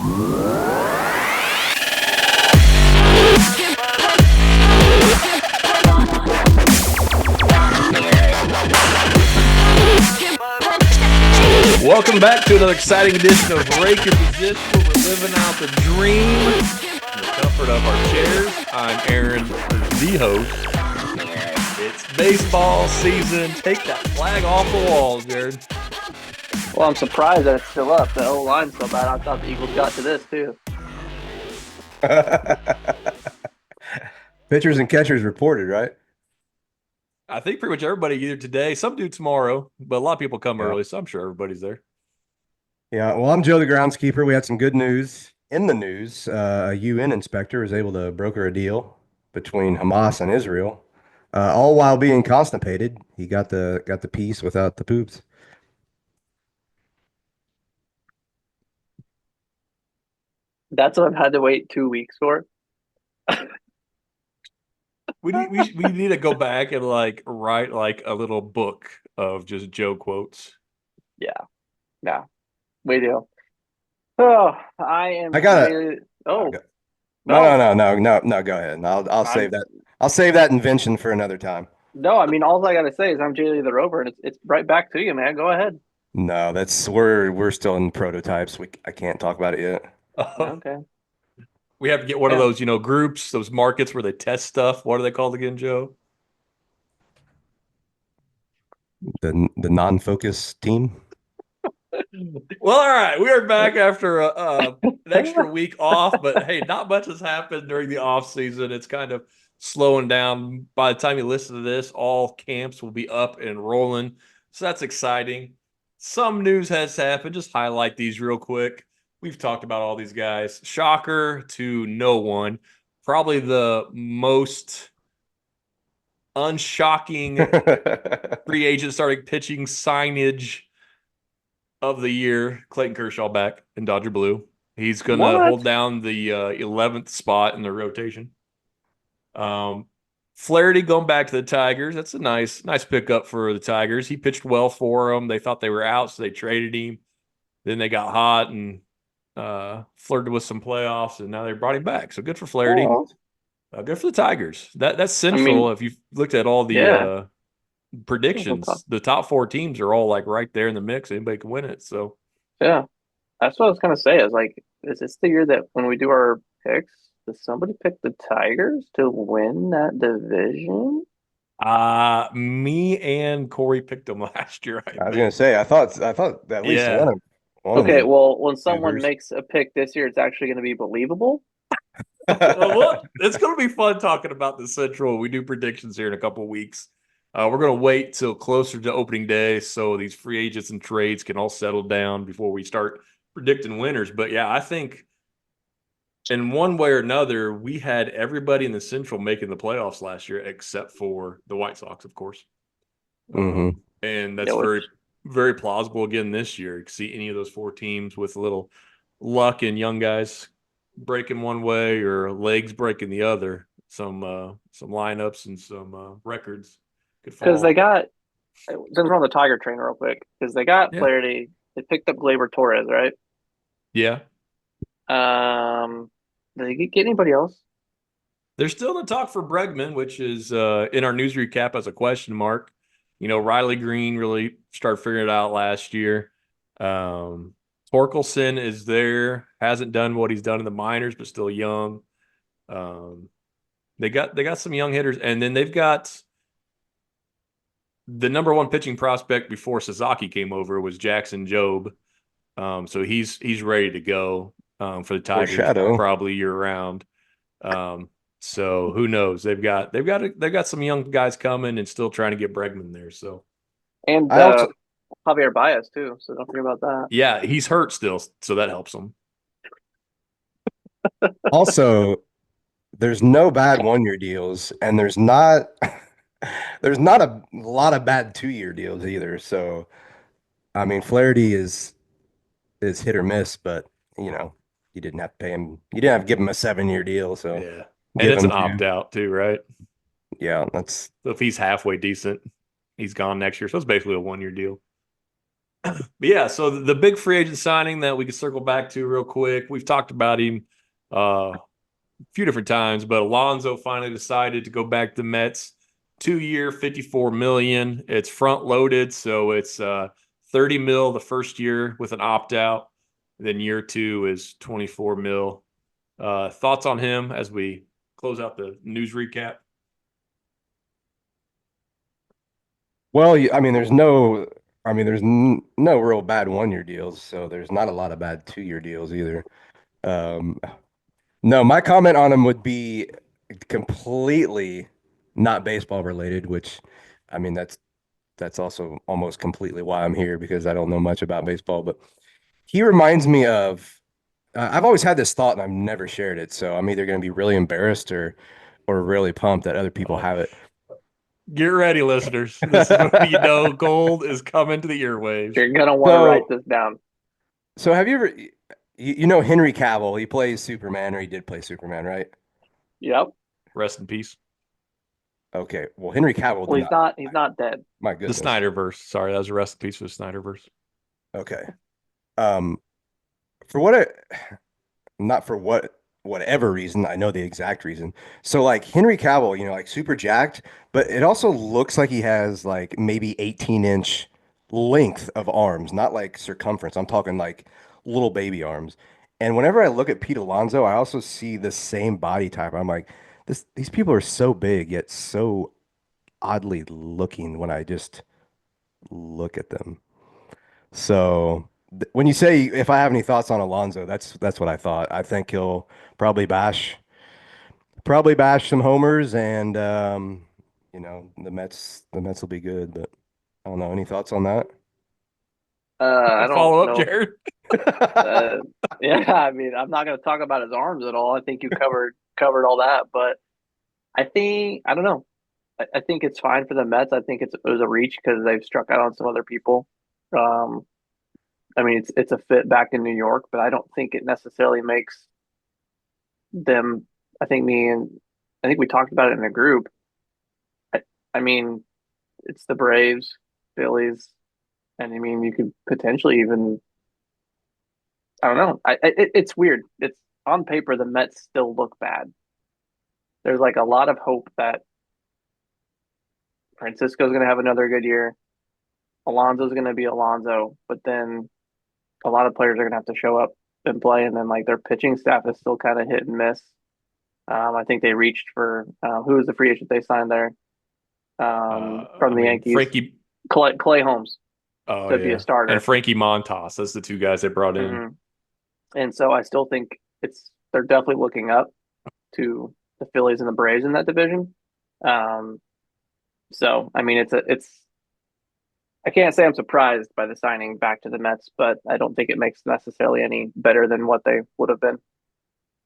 Welcome back to another exciting edition of Rake Your Position, where we're living out the dream in the comfort of our chairs. I'm Aaron, the host. It's baseball season. Take that flag off the wall, Jared. Well, I'm surprised that it's still up. The O-line's so bad. I thought the Eagles got to this, too. Pitchers and catchers reported, right? I think pretty much everybody either today, some do tomorrow, but a lot of people come Yeah. early, so I'm sure everybody's there. Yeah, well, I'm Joe the groundskeeper. We had some good news in the news. A UN inspector was able to broker a deal between Hamas and Israel, all while being constipated. He got the peace without the poops. That's what I've had to wait 2 weeks for. We need to go back and write a little book of just Joe quotes. Yeah. We do. Oh, I am. I got really, Oh, No. Go ahead. I'll save that. I'll save that invention for another time. No, I mean, all I got to say is I'm J.Lee the Rover, and it's right back to you, man. Go ahead. No, we're still in prototypes. I can't talk about it yet. Okay. We have to get one of those, groups, those markets where they test stuff. What are they called again, Joe? The non-focus team. Well, all right. We are back after an extra week off, but hey, not much has happened during the off season. It's kind of slowing down. By the time you listen to this, all camps will be up and rolling. So that's exciting. Some news has happened. Just highlight these real quick. We've talked about all these guys. Shocker to no one. Probably the most unshocking free agent starting pitching signage of the year. Clayton Kershaw back in Dodger blue. He's going to hold down the 11th spot in the rotation. Flaherty going back to the Tigers. That's a nice pickup for the Tigers. He pitched well for them. They thought they were out, so they traded him. Then they got hot and flirted with some playoffs, and now they brought him back. So good for Flaherty. Good for the Tigers. That's Central. If you've looked at all the predictions, the top four teams are all right there in the mix. Anybody can win it. So yeah, that's what I was gonna say. Is this the year that when we do our picks, does somebody pick the Tigers to win that division? Me and Corey picked them last year. I was gonna say, I thought at least one of Okay, well, when someone makes a pick this year, it's actually going to be believable. Well, it's going to be fun talking about the Central. We do predictions here in a couple of weeks. We're going to wait till closer to opening day so these free agents and trades can all settle down before we start predicting winners. But yeah, I think in one way or another, we had everybody in the Central making the playoffs last year except for the White Sox, of course. Mm-hmm. And that's very plausible again this year. You can see any of those four teams with a little luck and young guys breaking one way or legs breaking the other. Some lineups and some records could fall. Because they got, since we're on the Tiger train real quick, because they got Flaherty, they picked up Gleyber Torres, right? Yeah. Did they get anybody else? They're still in the talk for Bregman, which is in our news recap as a question mark. Riley Green really started figuring it out last year. Torkelson is there, hasn't done what he's done in the minors, but still young. They got some young hitters, and then they've got the number one pitching prospect before Sasaki came over was Jackson Jobe. So he's ready to go for the Tigers probably year round. So who knows? They've got some young guys coming and still trying to get Bregman there. So and Javier Baez too. So don't forget about that. Yeah, he's hurt still, so that helps him. Also, there's no bad 1-year deals, and there's not a lot of bad 2-year deals either. So, I mean, Flaherty is hit or miss, but you didn't have to pay him. You didn't have to give him a 7-year deal. So yeah. And it's an opt-out too, right? Yeah, so if he's halfway decent, he's gone next year. So it's basically a 1-year deal. But yeah, so the big free agent signing that we can circle back to real quick. We've talked about him a few different times, but Alonso finally decided to go back to the Mets. 2 year, 54 million. It's front loaded, so it's 30 mil the first year with an opt out. Then year two is 24 mil. Thoughts on him as we close out the news recap? Well, I mean, there's no real bad 1 year deals, so there's not a lot of bad 2 year deals either. Um, no, my comment on him would be completely not baseball related, which, I mean, that's also almost completely why I'm here because I don't know much about baseball. But he reminds me of I've always had this thought and I've never shared it, so I'm either going to be really embarrassed or really pumped that other people Oh, have it. get ready, listeners. This is when you know gold is coming to the earwaves. You're gonna want to write So, this down. so have you ever you know Henry Cavill? He plays Superman, or he did play Superman, right? Yep. Rest in peace. Okay. Well, Henry Cavill Well, did he's not. not. He's not dead. My The goodness. Snyderverse. Sorry, that was a rest in peace for the Snyderverse. Okay. Um, for what it, not for whatever reason, I know the exact reason. So like Henry Cavill, like super jacked, but it also looks like he has like maybe 18-inch length of arms, not like circumference. I'm talking like little baby arms. And whenever I look at Pete Alonso, I also see the same body type. I'm like, these people are so big yet so oddly looking when I just look at them. So when you say if I have any thoughts on Alonso, that's what I thought. I think he'll probably bash some homers, and the Mets will be good. But I don't know. Any thoughts on that? I don't Follow up, know. Jared. Uh, yeah, I mean, I'm not going to talk about his arms at all. I think you covered all that, but I don't know. I think it's fine for the Mets. I think it was a reach because they've struck out on some other people. Um, I mean, it's a fit back in New York, but I don't think it necessarily makes them. I think I think we talked about it in a group. I, I mean, it's the Braves, Phillies, and I mean, you could potentially even. I don't know. It's weird. It's on paper the Mets still look bad. There's like a lot of hope that Francisco's going to have another good year. Alonso's going to be Alonso, but then a lot of players are going to have to show up and play, and then like their pitching staff is still kind of hit and miss. I think they reached for who was the free agent they signed there from I the mean, Yankees, Frankie. Clay Holmes Oh to be a yeah, and starter. Frankie Montas. That's the two guys they brought in. Hmm. And so I still think they're definitely looking up to the Phillies and the Braves in that division. Um, so I mean, it's I can't say I'm surprised by the signing back to the Mets, but I don't think it makes necessarily any better than what they would have been.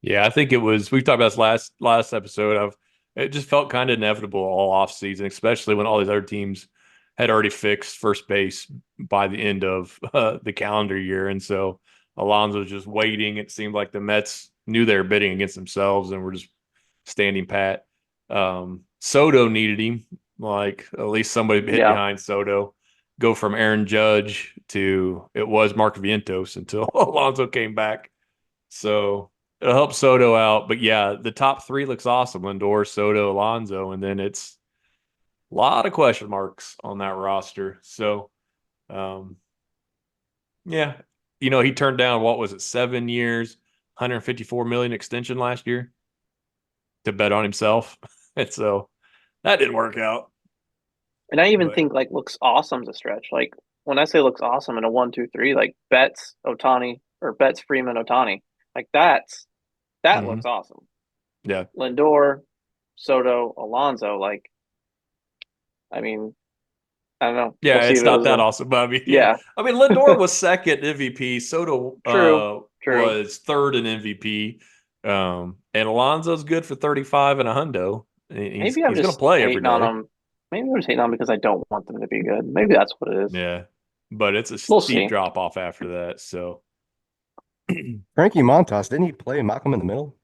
Yeah, I think it was. We talked about this last episode. Of it just felt kind of inevitable all off season, especially when all these other teams had already fixed first base by the end of the calendar year, and so Alonso was just waiting. It seemed like the Mets knew they were bidding against themselves and were just standing pat. Soto needed him, like at least somebody hit Yeah, behind Soto. Go from Aaron Judge to it was Mark Vientos until Alonso came back. So it'll help Soto out. But yeah, the top three looks awesome: Lindor, Soto, Alonso, and then it's a lot of question marks on that roster. So um, yeah, he turned down what was it, 7 years, 154 million extension last year to bet on himself. And so that didn't work out. and I even But think like looks awesome's a stretch. Like when I say looks awesome in a 1, 2, 3, like Betts Otani or Betts Freeman Otani, like that mhm. looks awesome. Yeah. Lindor, Soto, Alonso, like I mean, I don't know. We'll Yeah, see it's if it not was that a awesome. But I mean, yeah. yeah. I mean, Lindor was second MVP. Soto True, true. was third in MVP. And Alonso's good for 35 and a hundo. He's Maybe I'm he's gonna just play every hating on day. them. Maybe I'm just hating on because I don't want them to be good. Maybe that's what it is. Yeah. But it's a We'll steep see. drop off after that. So Frankie Montas, didn't he play Malcolm in the Middle?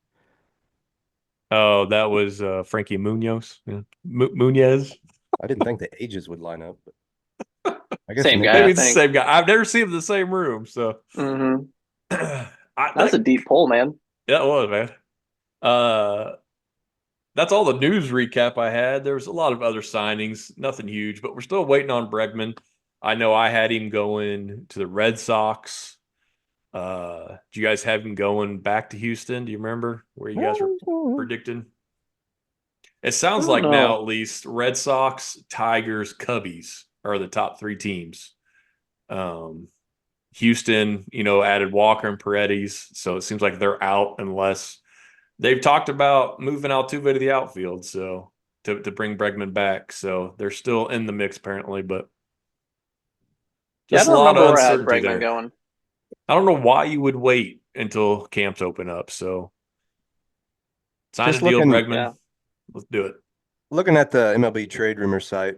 oh, that was Frankie Munoz. Yeah. Munez. I didn't think the ages would line up. I guess Same maybe. guy, Maybe I it's the think. same guy. I've never seen him in the same room. So Hmm. I, That's a that, deep pull, man. yeah, it was, man. Uh, that's all the news recap I had. There was a lot of other signings, nothing huge, but we're still waiting on Bregman. I know I had him going to the Red Sox. Do you guys have him going back to Houston? Do you remember where you guys were I predicting? It I sounds don't like now know. at least Red Sox, Tigers, Cubbies are the top three teams. Um, Houston, added Walker and Paredes, so it seems like they're out unless they've talked about moving Altuve to the outfield, so to bring Bregman back. So they're still in the mix apparently, but Yeah, I just a don't lot remember of where I had uncertainty Bregman there. going. I don't know why you would wait until camps open up. So sign a just deal, looking Bregman. Yeah. Let's do it. looking at the MLB trade rumor site,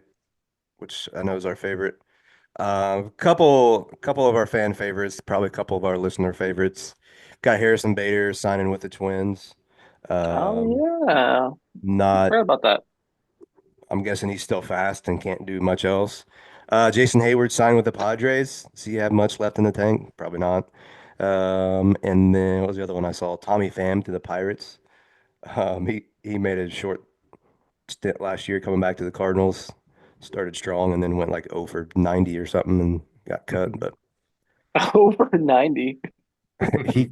which I know is our favorite. Couple of our fan favorites, probably a couple of our listener favorites. Got Harrison Bader signing with the Twins. Um, Oh yeah. not, Forgot about that. I'm guessing he's still fast and can't do much else. Jason Hayward signed with the Padres. Does he have much left in the tank? Probably not. And then what was the other one I saw? Tommy Pham to the Pirates. He made a short stint last year coming back to the Cardinals. Started strong and then went like 0 for 90 or something and got cut. But Over 90.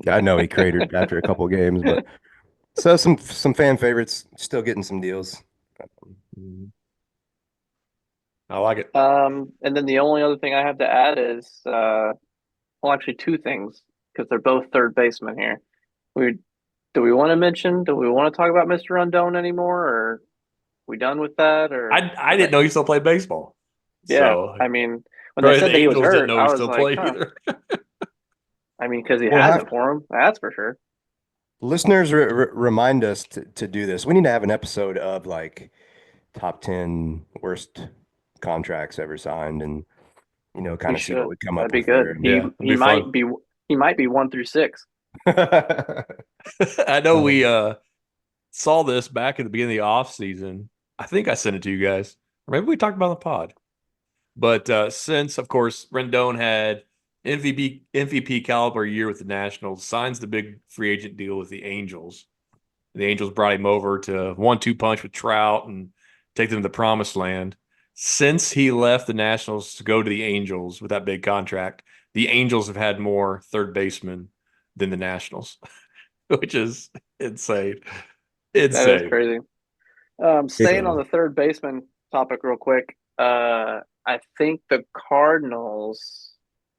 I know he cratered after a couple games. But so some fan favorites still getting some deals. I like it. And then the only other thing I have to add is well actually two things because they're both third basemen here. We do we want to talk about Mr. Undone anymore or we done with that or I because didn't know you still played baseball. yeah, So I mean when they probably said the that he was Angels didn't hurt, know he I was still like, played huh. either. I mean, because he Well, has it for him, that's for sure. listeners remind us to do this. We need to have an episode of like top 10 worst contracts ever signed and We kind of see what should. we come up That'd be with there. good. And Yeah, it'd be fun. He might be 1 through 6. I know we Um, saw this back at the beginning of the off season. I think I sent it to you guys. Or maybe we talked about it on the pod. But since, of course, Rendon had MVP caliber year with the Nationals, signs the big free agent deal with the Angels. The Angels brought him over to 1-2 punch with Trout and take them to the promised land. Since he left the Nationals to go to the Angels with that big contract, the Angels have had more third basemen than the Nationals, which is insane. That is Insane. crazy. Staying on So the third baseman topic real quick. I think the Cardinals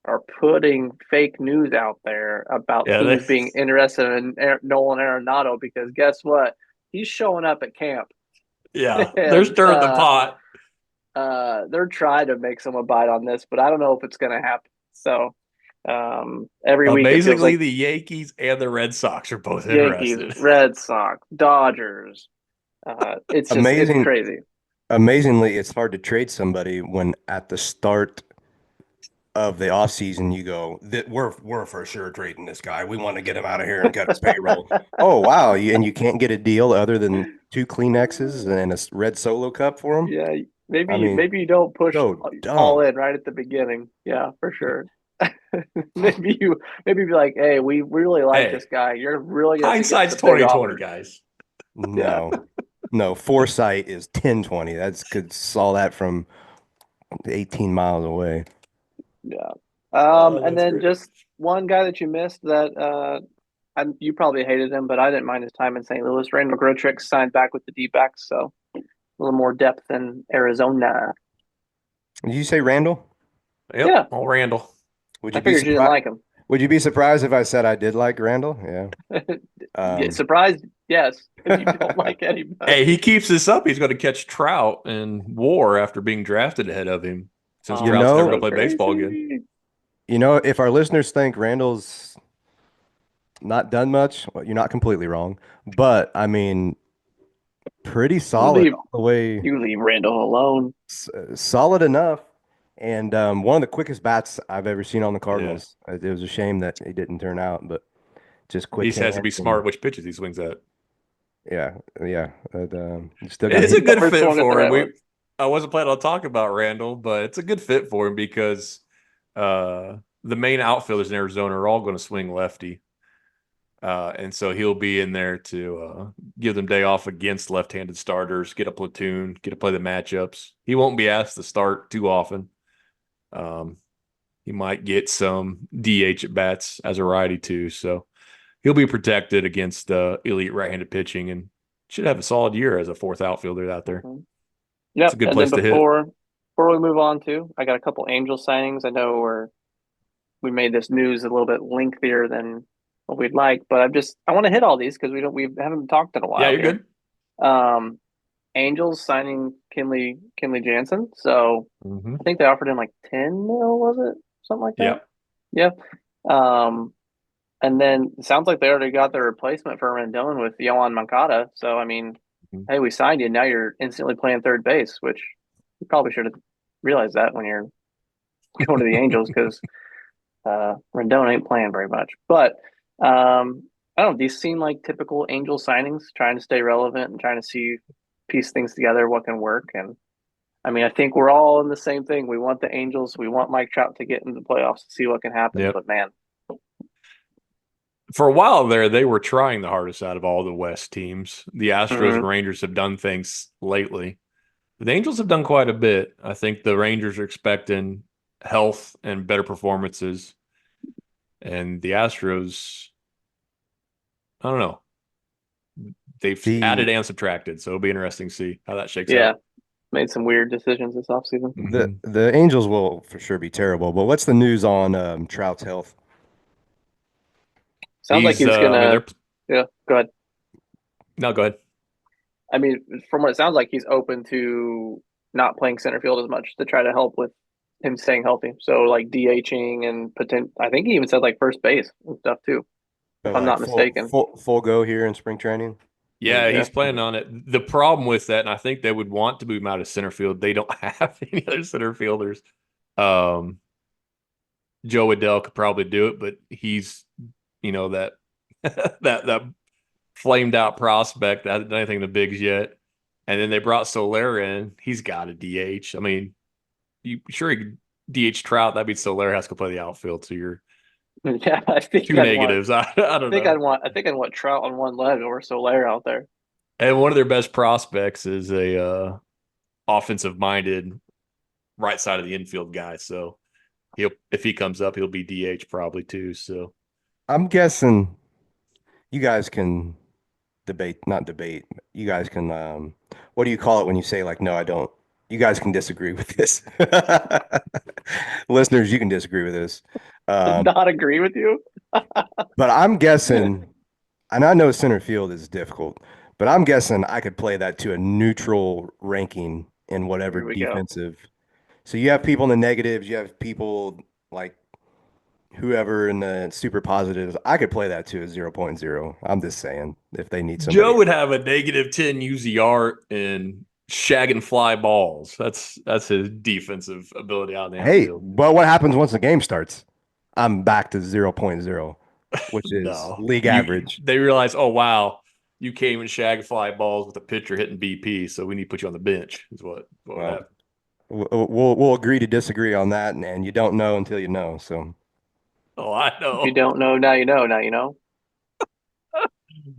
are putting fake news out there about yeah, teams being interested in Nolan Arenado because guess what? He's showing up at camp, they're and stirring the pot. they're trying to make some abide on this, but I don't know if it's going to happen. So every week it feels Amazingly, like the Yankees and the Red Sox are both Yankees, interested. Red Sox, Dodgers. It's amazing, crazy. amazingly, it's hard to trade somebody when at the start of the offseason you go that we're for sure trading this guy. We want to get him out of here and cut his payroll. Oh wow, and you can't get a deal other than two Kleenexes and a red Solo cup for him. Yeah, I mean, maybe you don't push so all dumb. in right at the beginning. Yeah, for sure. maybe you maybe be like, hey, we really like this Hey, guy. You're really gonna see get hindsight's the big 2020, offers. guys. Yeah, No, no, foresight is 10-20. That's could saw that from 18 miles away. yeah. Oh, And that's then great. just one guy that you missed that you probably hated him, but I didn't mind his time in St. Louis. Randall Grichuk signed back with the D-backs, so a little more depth in Arizona. Did you say Randall? Yep, Yeah, all Randall. Would I you be figured you didn't surprised? like him. Would you be surprised if I said I did like Randall? Yeah. Yeah, Um, surprised, yes. If you don't like Hey, anybody. he keeps this up. He's going to catch Trout in WAR after being drafted ahead of him, since you Oh, Trout's that's never going know, so to play baseball again. crazy. if our listeners think Randall's not done much, well, you're not completely wrong. But I mean, pretty You solid leave all the way, you leave Randall alone. solid enough. And one of the quickest bats I've ever seen on the Yeah, Cardinals. It was a shame that he didn't turn out, but just he quick just has to be hands and smart which pitches he swings at. yeah, yeah. You still got to It's hit. a good Never fit swung at the for him. right We one. I wasn't planning on talking about Randall, but it's a good fit for him because the main outfielders in Arizona are all going to swing lefty. And so he'll be in there to give them day off against left-handed starters, get a platoon, get to play the matchups. He won't be asked to start too often. Um, he might get some DH at bats as a righty too, so he'll be protected against elite right-handed pitching and should have a solid year as a fourth outfielder out there. Mhm. It's a Yep. good And then place to hit. before we move on to, I got a couple Angel signings. I know we made this news a little bit lengthier than what we'd like, but I want to hit all these because we haven't talked in a Yeah, while you're here. good. Um, Angels signing Kinley Jansen. So Mm-hmm. I think they offered him like 10 mil, was it? Something like that. Yeah. Yeah. Um, and then it sounds like they already got their replacement for Rendon with Yohan Moncada. So I mean, Mhm. hey, we signed you. Now you're instantly playing third base, which you probably should have realized that when you're going to the Angels because Rendon ain't playing very much. But I don't know. These seem like typical Angel signings, trying to stay relevant and trying to see piece things together, what can work. And I mean, I think we're all in the same thing. We want the Angels. We want Mike Trout to get into the playoffs to see what can happen. Yep. But man, For a while there, they were trying the hardest out of all the West teams. The Astros and mm-hmm. Rangers have done things lately. The Angels have done quite a bit. I think the Rangers are expecting health and better performances. And the Astros, I don't know. They've added The and subtracted. So it'll be interesting to see how that shakes Yeah, out. made some weird decisions this offseason. the Mm-hmm. the Angels will for sure be terrible, but what's the news on Trout's health? Sounds like he's I mean, gonna. they're, Yeah, go ahead. no, go ahead. I mean, from what it sounds like, he's open to not playing center field as much to try to help with him staying healthy. So like DHing and I think he even said like first base and stuff too, if So I'm like not mistaken. full go here in spring training. Yeah, Yeah, he's planning on it. The problem with that, and I think they would want to move him out of center field, they don't have any other center fielders. Um, Joe Adell could probably do it, but he's, that that flamed out prospect that hasn't done anything in the bigs yet. And then they brought Soler in. He's got a DH. I mean, you sure he could DH Trout? That means Soler has to play the outfield. So you're yeah. I think two I'd want. negatives. I don't know. I think I'd want Trout on one leg over Soler out there. And one of their best prospects is a offensive minded right side of the infield guy. So he'll if he comes up, he'll be DH probably too. So I'm guessing you guys can not debate. You guys can what do you call it when you say like no, I don't. You guys can disagree with this. Listeners, you can disagree with this. Um, Not agree with you. but I'm guessing, and I know center field is difficult, but I'm guessing I could play that to a neutral ranking in whatever Here we go. defensive. So you have people in the negatives, you have people like whoever in the super positives. I could play that to a zero point 0.0. I'm just saying if they need Joe somebody. would have a -10 UZR and shagging fly balls. That's his defensive ability out in the Hey, outfield. but what happens once the game starts? I'm back to zero point 0.0, which is No, league you average. they realize, oh wow, you came and shag fly balls with a pitcher hitting BP, so we need to put you on the bench. Is what would Well, happen. we'll agree to disagree on that, and you don't know until you know. So Oh, I If you know. don't know, now you know. Now you know.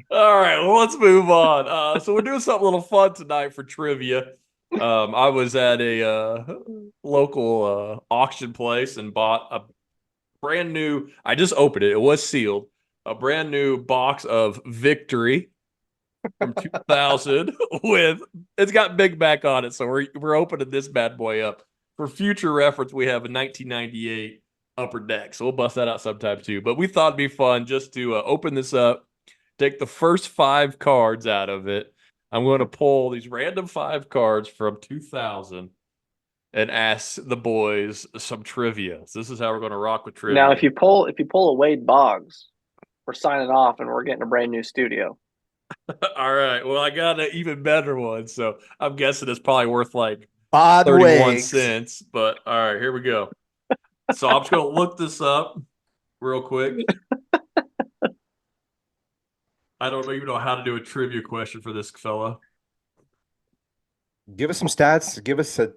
All right, well, let's move on. So we're doing something a little fun tonight for trivia. I was at a local auction place and bought a brand new. I just opened it. It was sealed. A brand new box of Victory from 2000 with it's got Big Mac on it. So we're opening this bad boy up. For future reference, we have a 1998 Upper Deck. So we'll bust that out sometime too. But we thought it'd be fun just to open this up, take the first five cards out of it. I'm going to pull these random five cards from 2000 and ask the boys some trivia. So this is how we're going to rock with Now, trivia. if you pull a Wade Boggs, we're signing off and we're getting a brand new studio. All right. Well, I got an even better one. So I'm guessing it's probably worth like odd 31 wigs. cents. But all right, here we go. So I'm just going to look this up real quick. I don't even know how to do a trivia question for this fella. Give us some stats. Give us a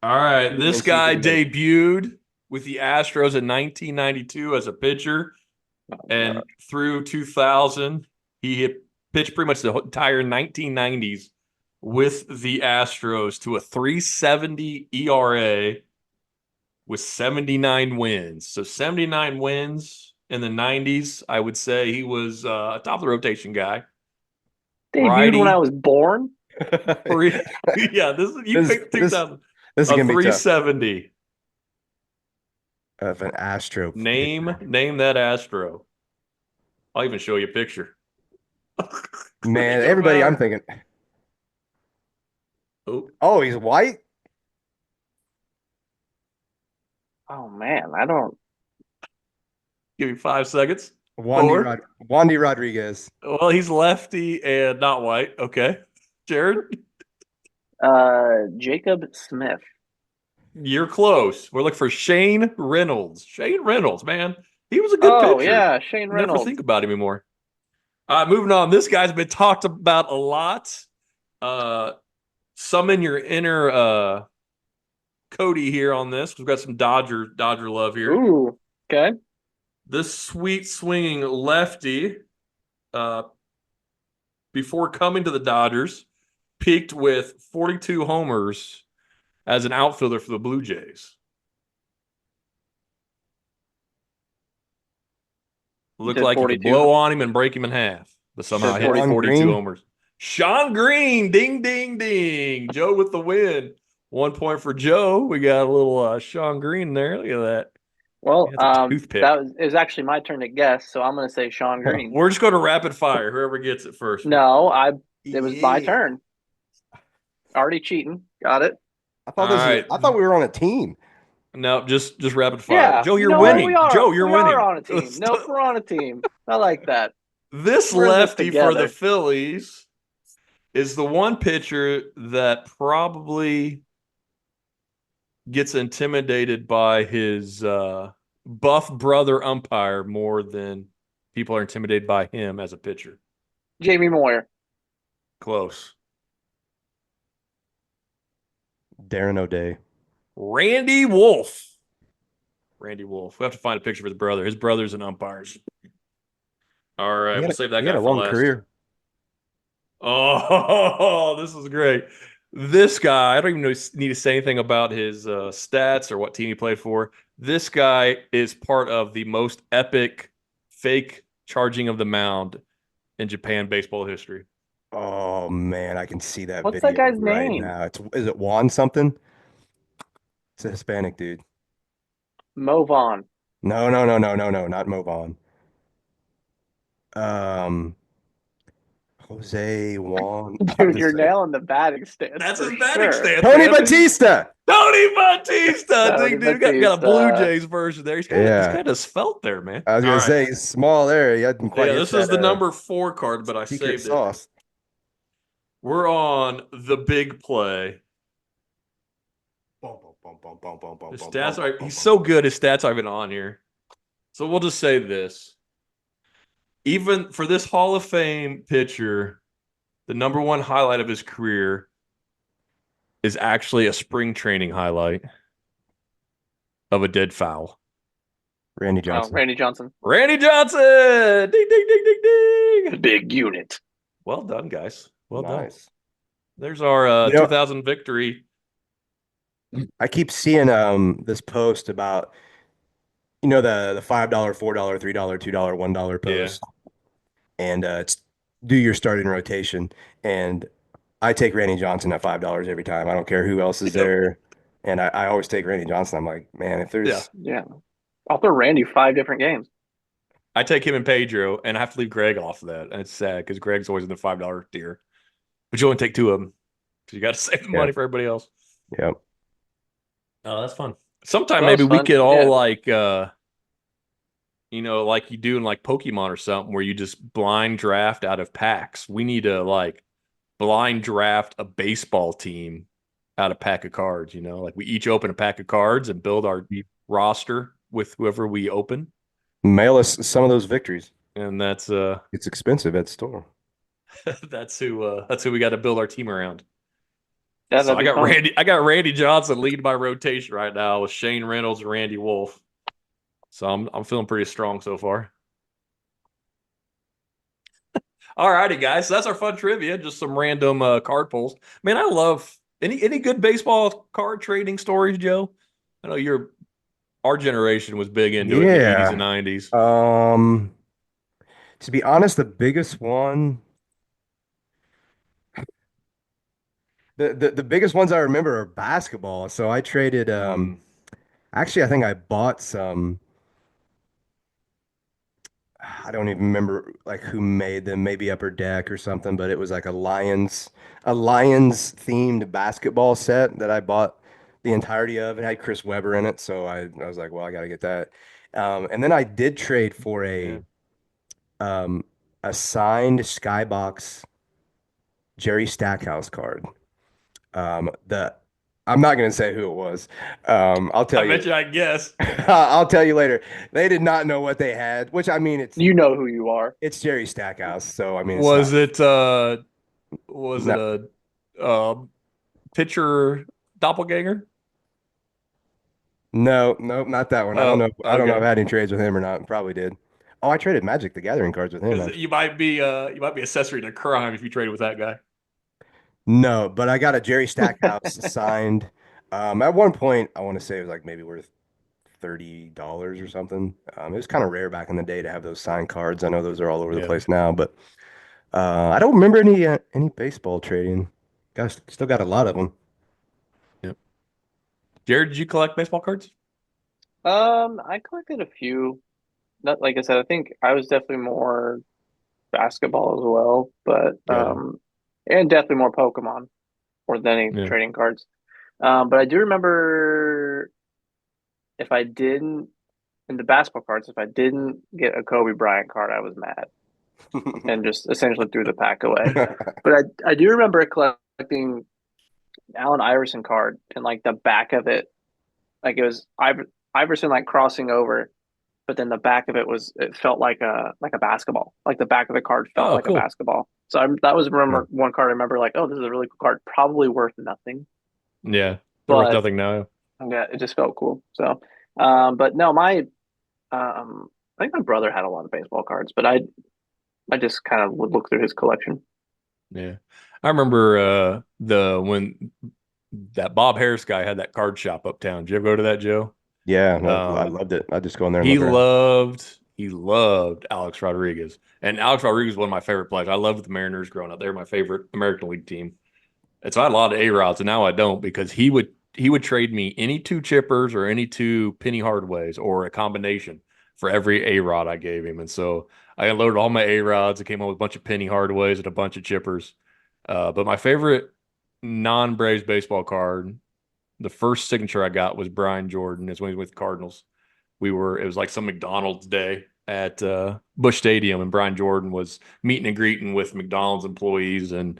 All right, and this see if we guy can get it. debuted with the Astros in 1992 as a pitcher, Oh, and God. through 2000, he had pitched pretty much the entire 1990s with the Astros to a 3.70 ERA with 79 wins. So 79 wins in the 90s. I would say he was a top of the rotation guy. Debuted when I Righty. was born. Three. Yeah, this is you this picked this 2000. this is A gonna be tough. 370. Of an Astro Name pitcher. name that Astro. I'll even show you a picture. Man, It don't everybody, I'm matter. thinking, Oh, oh, he's white. Oh man, I don't. give me 5 seconds. Wandy Four. Rod Wandy Rodriguez. Well, he's lefty and not white. Okay. Jared, Jacob Smith. you're close. We're looking for Shane Reynolds. Shane Reynolds, man. He was a good Oh pitcher. yeah, Shane Never think Reynolds. about him anymore. Moving on. This guy's been talked about a lot. Uh, summon your inner Cody here on this. We've got some Dodger love here. Ooh, okay. This sweet swinging lefty, uh, before coming to the Dodgers, peaked with 42 homers as an outfielder for the Blue Jays. You Looked said like you could 42. blow on him and break him in half, but You somehow said hit 40. Sean 42 Green. homers. Sean Green, ding, ding, ding. Joe with the win. 1 point for Joe. We got a little Sean Green there. Look at that. Well, That's a toothpick. that was it was actually my turn to guess, so I'm gonna say Sean Green. We're just going to rapid fire. Whoever gets it first. No, it was my Yeah. turn. Already cheating. Got it. All right. I thought we were on a team. No, just rapid fire. Yeah, Joe, you you're know what? We winning. are Joe, you're we are winning. on a team. Nope, we're on a team. I like that. This We're in this lefty for the together. Phillies is the one pitcher that probably gets intimidated by his buff brother umpire more than people are intimidated by him as a pitcher. Jamie Moyer. Close. Darren O'Day. Randy Wolf. Randy Wolf. We have to find a picture of his brother. His brother's an umpire. All right, we'll save that He had guy a for long last. career. Oh, this is great. This guy, I don't even need to say anything about his stats or what team he played for. This guy is part of the most epic fake charging of the mound in Japan baseball history. Oh man, I can see that What's that video guy's right name? now. Is it Juan something? It's a Hispanic dude. Mo Vaughn. No, no, no, no, no, no, not Movan. Um, Jose Juan. I'll Dude, just you're say nailing the batting stance That's for his batting sure. stance, Tony man. Batista. Tony Batista, Tony dude, got a Blue Batista. Jays version there. He's Yeah, kind of svelte there, man. I was All gonna right, say he's small there. He hadn't quite yeah, hit this is that the number 4 card, but I secret saved it. sauce. We're on the big play. His stats are he's so good. His stats aren't even on here. So we'll just say this. Even for this Hall of Fame pitcher, the number one highlight of his career is actually a spring training highlight of a dead foul. Randy Oh, Johnson. Randy Johnson. Randy Johnson! Ding, ding, ding, ding, ding. Big unit. Well done, guys. Well done. Nice. There's our You know, 2000 victory. I keep seeing this post about the $5, $4, $3, $2, $1 Yeah. post, and it's do your starting rotation, and I take Randy Johnson at $5 every time. I don't care who else is there, and I always take Randy Johnson. I'm like, man, if Yeah. there's Yeah. I'll throw Randy 5 different games. I take him and Pedro, and I have to leave Greg off of that. And it's sad because Greg's always in the $5 tier. But you only take 2 of them. So you got to save the yeah, money for everybody else. yeah. Oh, that's fun. Sometime That was maybe we fun. could all Yeah. like like you do in like Pokemon or something where you just blind draft out of packs. We need to like blind draft a baseball team out of pack of cards, like we each open a pack of cards and build our roster with whoever we open. Mail us some of those victories. And that's It's expensive at the store. that's who we got to build our team around. Yeah, So that'd be fun. I got Randy Johnson leading my rotation right now with Shane Reynolds and Randy Wolf. So I'm feeling pretty strong so far. All righty, guys. So that's our fun trivia. Just some random card pulls. Man, I love any good baseball card trading stories, Joe. I know our generation was big into it in the 80s and Yeah. 90s. Um, to be honest, the biggest one, the biggest ones I remember are basketball. So I traded, Mm, actually, I think I bought some. I don't even remember like who made them, maybe Upper Deck or something, but it was like a Lions themed basketball set that I bought the entirety of. It had Chris Webber in it, so I was like, well, I gotta get that. And then I did trade for yeah. um, a signed Skybox Jerry Stackhouse card. The I'm not gonna say who it was. I'll I tell you. bet you I guess. I'll tell you later. They did not know what they had, which I mean, You know who you are. it's Jerry Stackhouse, so I mean, it's not. Was it was it No, a pitcher doppelganger? no, not that one. I don't know. Oh, I don't know if okay. I had any trades with him or not. Probably did. Oh, I traded Magic the Gathering cards with him Because actually. you might be accessory to crime if you trade with that guy. No, but I got a Jerry Stackhouse signed. At one point, I want to say it was like maybe worth $30 or something. It was kind of rare back in the day to have those signed cards. I know those are all over the Yeah. place now, but I don't remember any baseball trading. Gosh, still got a lot of them. Yep. Jared, did you collect baseball cards? I collected a few. Not like I said, I think I was definitely more basketball as well, but Gotcha. and definitely more Pokemon more than any Yeah. trading cards. But I do remember if I didn't in the basketball cards, if I didn't get a Kobe Bryant card, I was mad and just essentially threw the pack away. But I do remember collecting Allen Iverson card and like the back of it, like it was Iverson like crossing over, but then the back of it was it felt like a basketball. Like the back of the card felt Oh, like a cool. basketball. So that was Yeah. remember one card I remember like, oh, this is a really cool card, probably worth nothing, Yeah. They're worth but nothing now. yeah, it just felt cool. So, but no, I think my brother had a lot of baseball cards, but I just kind of would look through his collection. Yeah. I remember the when that Bob Harris guy had that card shop uptown. Did you ever go to that, Joe? Yeah, no, I Um, loved it. I just go in there and look around. he loved Alex Rodriguez. And Alex Rodriguez was one of my favorite players. I loved the Mariners growing up. They were my favorite American League team. And so I had a lot of A-Rods, and now I don't because he would trade me any two chippers or any two penny hardways or a combination for every A-Rod I gave him. And so I unloaded all my A-Rods. It came home with a bunch of penny hardways and a bunch of chippers. But my favorite non-Braves baseball card, the first signature I got was Brian Jordan. It's when he was with the Cardinals. It was like some McDonald's day at Busch Stadium, and Brian Jordan was meeting and greeting with McDonald's employees and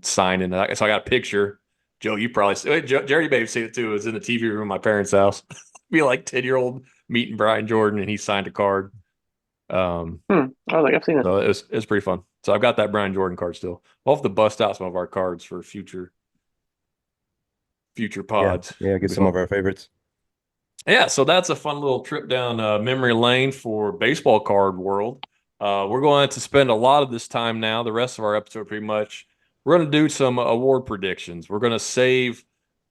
signing. So I got a picture. Joe, you probably Jerry may have seen it too. It was in the TV room in my parents' house. Be like 10-year-old meeting Brian Jordan, and he signed a card. Um, I was like, I've seen it. so it was pretty fun. So I've got that Brian Jordan card still. We'll have to bust out some of our cards for future Yeah, pods. yeah, It'll get be some of fun. our favorites. Yeah, so that's a fun little trip down memory lane for baseball card world. We're going to spend a lot of this time now, the rest of our episode pretty much. We're going to do some award predictions. We're going to save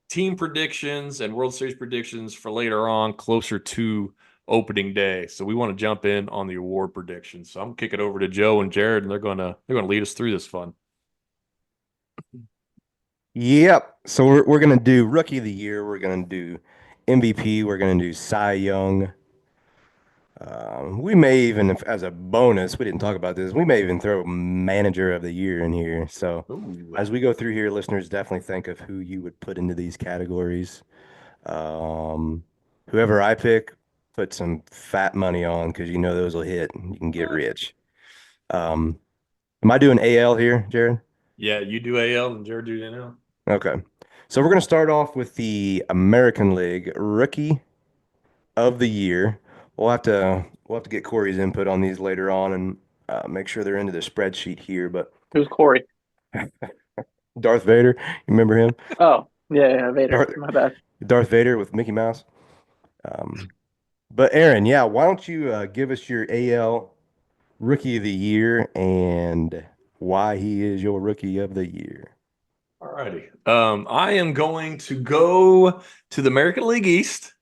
team predictions and World Series predictions for later on, closer to opening day. So we want to jump in on the award predictions. So I'm going to kick it over to Joe and Jared, and they're going to lead us through this fun. Yep. So we're gonna do Rookie of the Year. We're gonna do MVP. We're gonna do Cy Young. We may even, if, as a bonus, we didn't talk about this. We may even throw Manager of the Year in here. So Ooh. as we go through here, listeners, definitely think of who you would put into these categories. Um, Whoever I pick, put some fat money on because you know those will hit. You can get rich. Um, am I doing AL here, Jared? Yeah, you do AL and Jared do NL. Okay. So we're going to start off with the American League Rookie of the Year. We'll have to get Corey's input on these later on and make sure they're into the spreadsheet here. But Who's Corey? Darth Vader. You remember him? Oh, yeah, yeah, Vader. Darth, My bad. Darth Vader with Mickey Mouse. Um, but Aaron, yeah, why don't you give us your AL Rookie of the Year and why he is your Rookie of the Year? All righty. I am going to go to the American League East.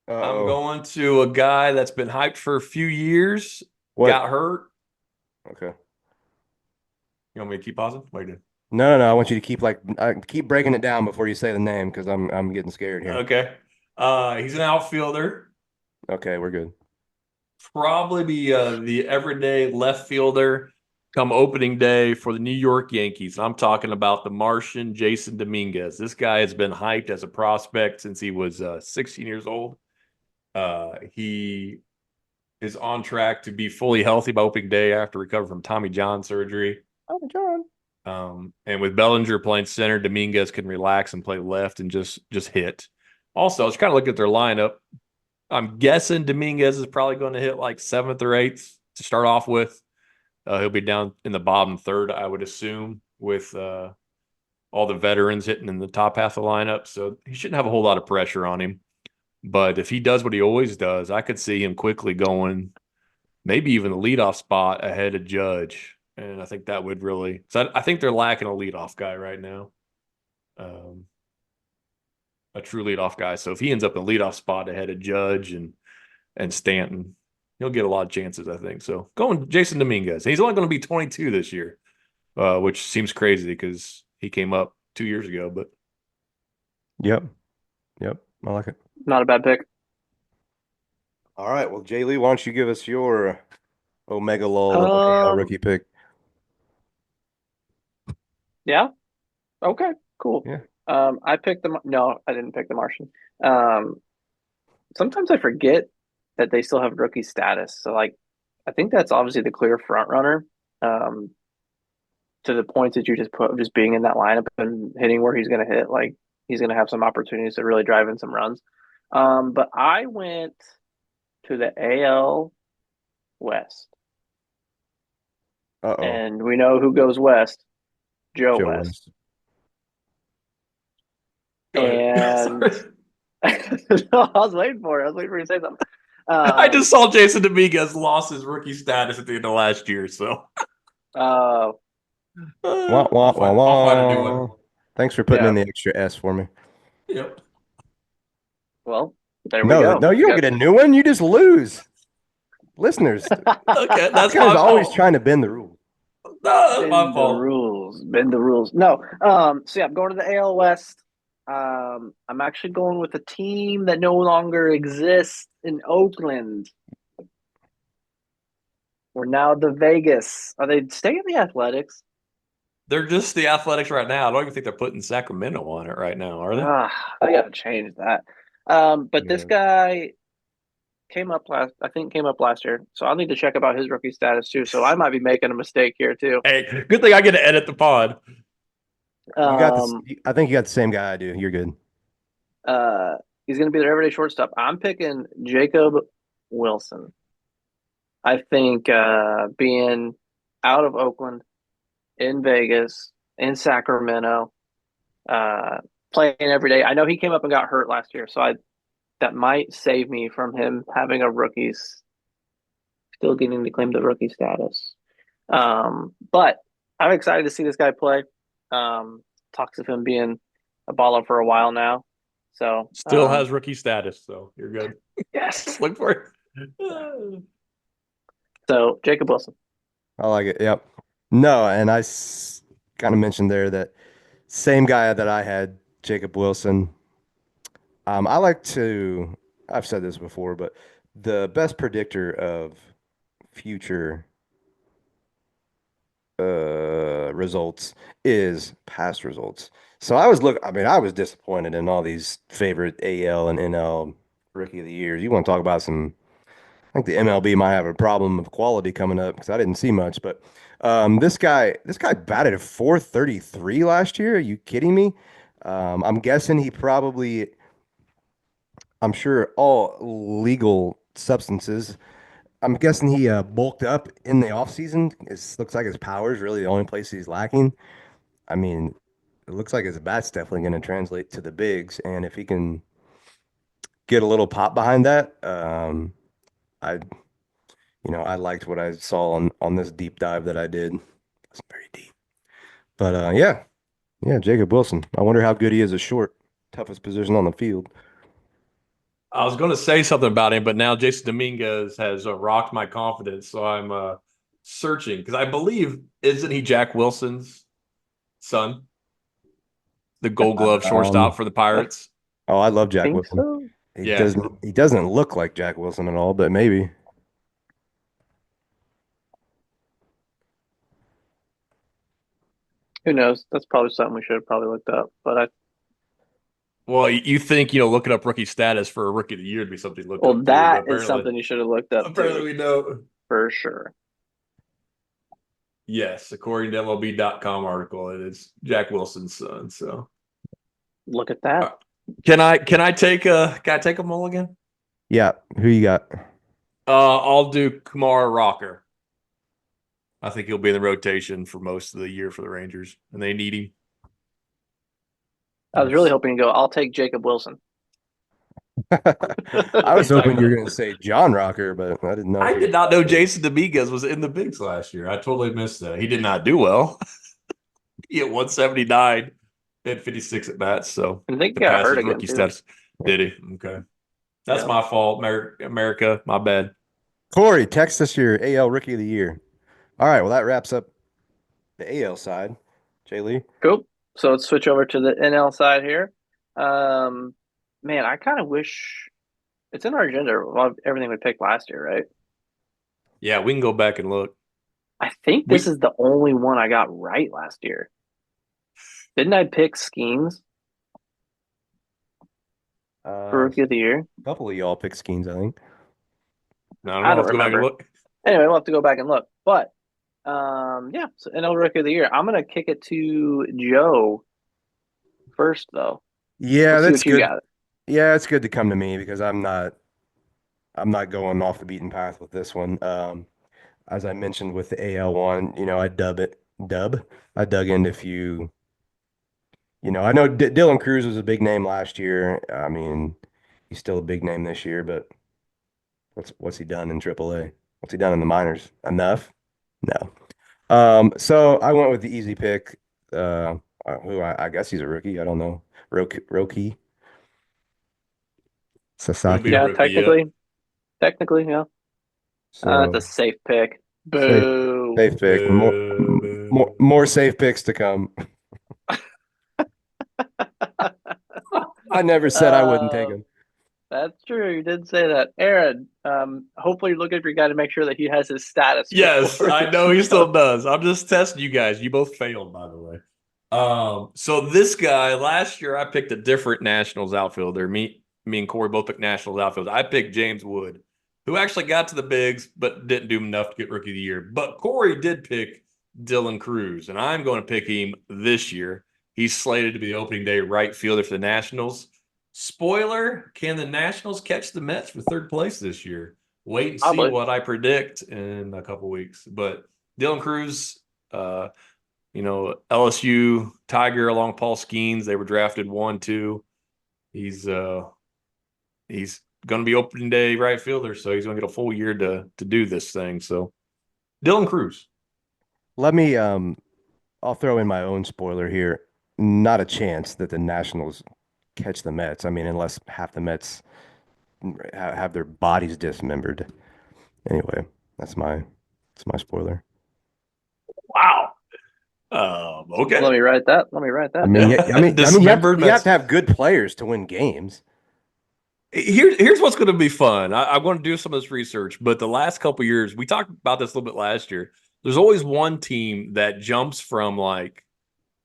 I'm Uh-oh. going to a guy that's been hyped for a few years, What? got hurt. Okay. You want me to keep pausing? Wait. No, no, no. I want you to keep breaking it down before you say the name because I'm getting scared here. Okay. He's an outfielder. Okay, we're good. Probably be the everyday left fielder come opening day for the New York Yankees. I'm talking about the Martian Jason Dominguez. This guy has been hyped as a prospect since he was 16 years old. He is on track to be fully healthy by opening day after recovering from Tommy John surgery. Oh, John. And with Bellinger playing center, Dominguez can relax and play left and just hit. Also, let's kind of look at their lineup. I'm guessing Dominguez is probably going to hit like seventh or eighth to start off with. He'll be down in the bottom third, I would assume, with all the veterans hitting in the top half of the lineup. So he shouldn't have a whole lot of pressure on him. But if he does what he always does, I could see him quickly going maybe even the leadoff spot ahead of Judge. And I think that would really. So I think they're lacking a leadoff guy right now, um, a true leadoff guy. So if he ends up in the leadoff spot ahead of Judge and Stanton, he'll get a lot of chances, I think. So going Jason Dominguez. He's only going to be 22 this year, which seems crazy because he came up 2 years ago. But Yep. Yep. I like it. Not a bad pick. All right. Well, Jay Lee, why don't you give us your Omega Lol AL Um, rookie pick? yeah. Okay. Cool. Yeah. I picked the. No, I didn't pick the Martian. Um, Sometimes I forget that they still have rookie status. So like, I think that's obviously the clear front runner. Um, to the points that you just put, just being in that lineup and hitting where he's going to hit, like he's going to have some opportunities to really drive in some runs. But I went to the AL West, Uh-oh. and we know who goes west, Joe Joe West. West. go ahead. And Sorry. I was waiting for it. I was waiting for you to say something. I just saw Jason Dominguez lost his rookie status at the end of last year. So Uh, Wah, wah, wah, I'll find a new one. wah. Thanks for putting yeah. in the extra S for me. Yep. Well, there we No, go. no, you We don't got get a new one. You just lose. Listeners, this Okay, that's guy's my always fault. trying to bend the rules. No, that's my bend the fault. rules. Bend the rules. No. So yeah, I'm going to the AL West. I'm actually going with a team that no longer exists in Oakland. We're now the Vegas. Are they staying in the Athletics? They're just the Athletics right now. I don't even think they're putting Sacramento on it right now, are they? Ah, I gotta change that. But this Yeah. guy came up last. I think came up last year. So I'll need to check about his rookie status too. So I might be making a mistake here too. Hey, good thing I get to edit the pod. You got this. Um, I think you got the same guy I do. You're good. uh, he's gonna be their everyday shortstop. I'm picking Jacob Wilson. I think being out of Oakland, in Vegas, in Sacramento, uh, playing every day. I know he came up and got hurt last year, so I that might save me from him having a rookie's still getting to claim the rookie status. But I'm excited to see this guy play. Talks of him being a baller for a while now. So Still has rookie status, so you're good. yes. Look for it. So Jacob Wilson. I like it. Yep. No, and kind of mentioned there that same guy that I had, Jacob Wilson. I like to. I've said this before, but the best predictor of future results is past results. So I mean, I was disappointed in all these favorite AL and NL rookie of the years. You want to talk about some, I think the MLB might have a problem of quality coming up because I didn't see much, but this guy batted a 433 last year. Are you kidding me? I'm guessing I'm sure all legal substances. I'm guessing he bulked up in the offseason. It looks like his power is really the only place he's lacking. I mean, it looks like his bat's definitely going to translate to the bigs, and if he can get a little pop behind that, I I liked what I saw on this deep dive that I did. It's very deep, but yeah, Jacob Wilson. I wonder how good he is as short, toughest position on the field. I was going to say something about him, but now Jason Dominguez has rocked my confidence, so I'm searching because I believe isn't he Jack Wilson's son, the Gold Glove Um, shortstop for the Pirates? oh, I love Jack Think Wilson. so. He Yeah. doesn't look like Jack Wilson at all, but maybe. Who knows? That's probably something we should have probably looked up. But Well, you think looking up rookie status for a rookie of the year to be something to look well, up too, but that is apparently, something you should have looked up apparently too, we know. for sure. Yes, according to MLB.com article, it is Jack Wilson's son. So, Look at that. uh, can I take a mulligan? Yeah, who you got? I'll do Kumar Rocker. I think he'll be in the rotation for most of the year for the Rangers, and they need him. I was really hoping to go. I'll take Jacob Wilson. I was hoping you were going to say John Rocker, but I didn't know if I you did were. not know Jason Dominguez was in the bigs last year. I totally missed that. He did not do well. He had 179 and 56 at bats, so I think he to got pass hurt his again rookie too. status. Did he? Okay. That's Yeah. my fault, America. My bad. Corey, text us your AL Rookie of the Year. All right, well, that wraps up the AL side. Jay Lee. Cool. So let's switch over to the NL side here. Um, Man, I kind of wish it's in our agenda of everything we picked last year, right? Yeah, we can go back and look. I think this We is the only one I got right last year. Didn't I pick Skeens for A Rookie of the Year? couple of y'all picked Skeens, I think. I don't I know. don't Let's go back and remember. look. Anyway, we'll have to go back and look. But yeah, so NL Rookie of the Year. I'm gonna kick it to Joe first, though. Yeah, Let's see that's what you good. got. Yeah, it's good to come to me because I'm not going off the beaten path with this one. As I mentioned with the AL one, dub. I dug into a few. I know Dylan Cruz was a big name last year. I mean, he's still a big name this year, but what's he done in AAA? What's he done in the minors? Enough? No. So I went with the easy pick. Who I guess he's a rookie. I don't know. Roki Wouldn't be a Sasaki. Yeah, rookie yet. technically, yeah. It's So a safe pick. safe, Boo. safe pick. More, Boo, boo. more safe picks to come. I never said I wouldn't take Uh, him. that's true. You did say that, Aaron. Hopefully you're looking for your guy to make sure that he has his status Yes, before I the know he show. still does. I'm just testing you guys. You both failed, by the way. So this guy last year I picked a different Nationals outfielder. Me and Corey both picked Nationals outfielder. I picked James Wood, who actually got to the bigs but didn't do enough to get Rookie of the Year. But Corey did pick Dylan Cruz, and I'm going to pick him this year. He's slated to be the opening day right fielder for the Nationals. Spoiler: can the Nationals catch the Mets for third place this year? Wait and see Probably. what I predict in a couple weeks. But Dylan Cruz, uh, LSU Tiger along Paul Skeens, they were drafted 1, 2. He's uh he's going to be opening day right fielder, so he's going to get a full year to do this thing. So Dylan Cruz. Let me I'll throw in my own spoiler here. Not a chance that the Nationals catch the Mets. I mean, unless half the Mets have their bodies dismembered. Anyway, that's my spoiler. Wow. Let Okay. me write that. Let me write I that mean, down. yeah, I mean, Dismembered you have Mets. to have good players to win games. Here's what's going to be fun. I want to do some of this research, but the last couple years, we talked about this a little bit last year. There's always one team that jumps from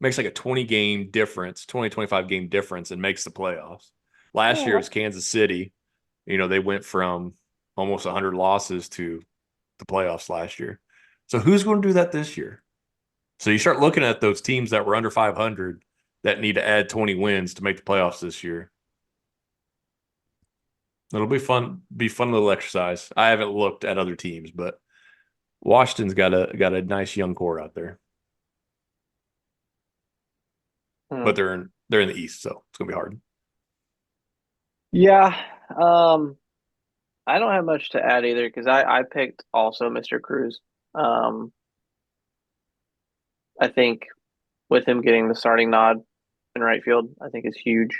makes like a 20 game difference, 25 game difference and makes the playoffs. Last year it Yeah. was Kansas City. They went from almost 100 losses to the playoffs last year. So who's going to do that this year? So you start looking at those teams that were under 500 that need to add 20 wins to make the playoffs this year. It'll be fun little exercise. I haven't looked at other teams, but Washington's got a nice young core out there. Hmm. but they're in the East, so it's gonna be hard. Yeah. I don't have much to add either because I picked also Mr. Cruz. Um, I think with him getting the starting nod in right field, I think is huge.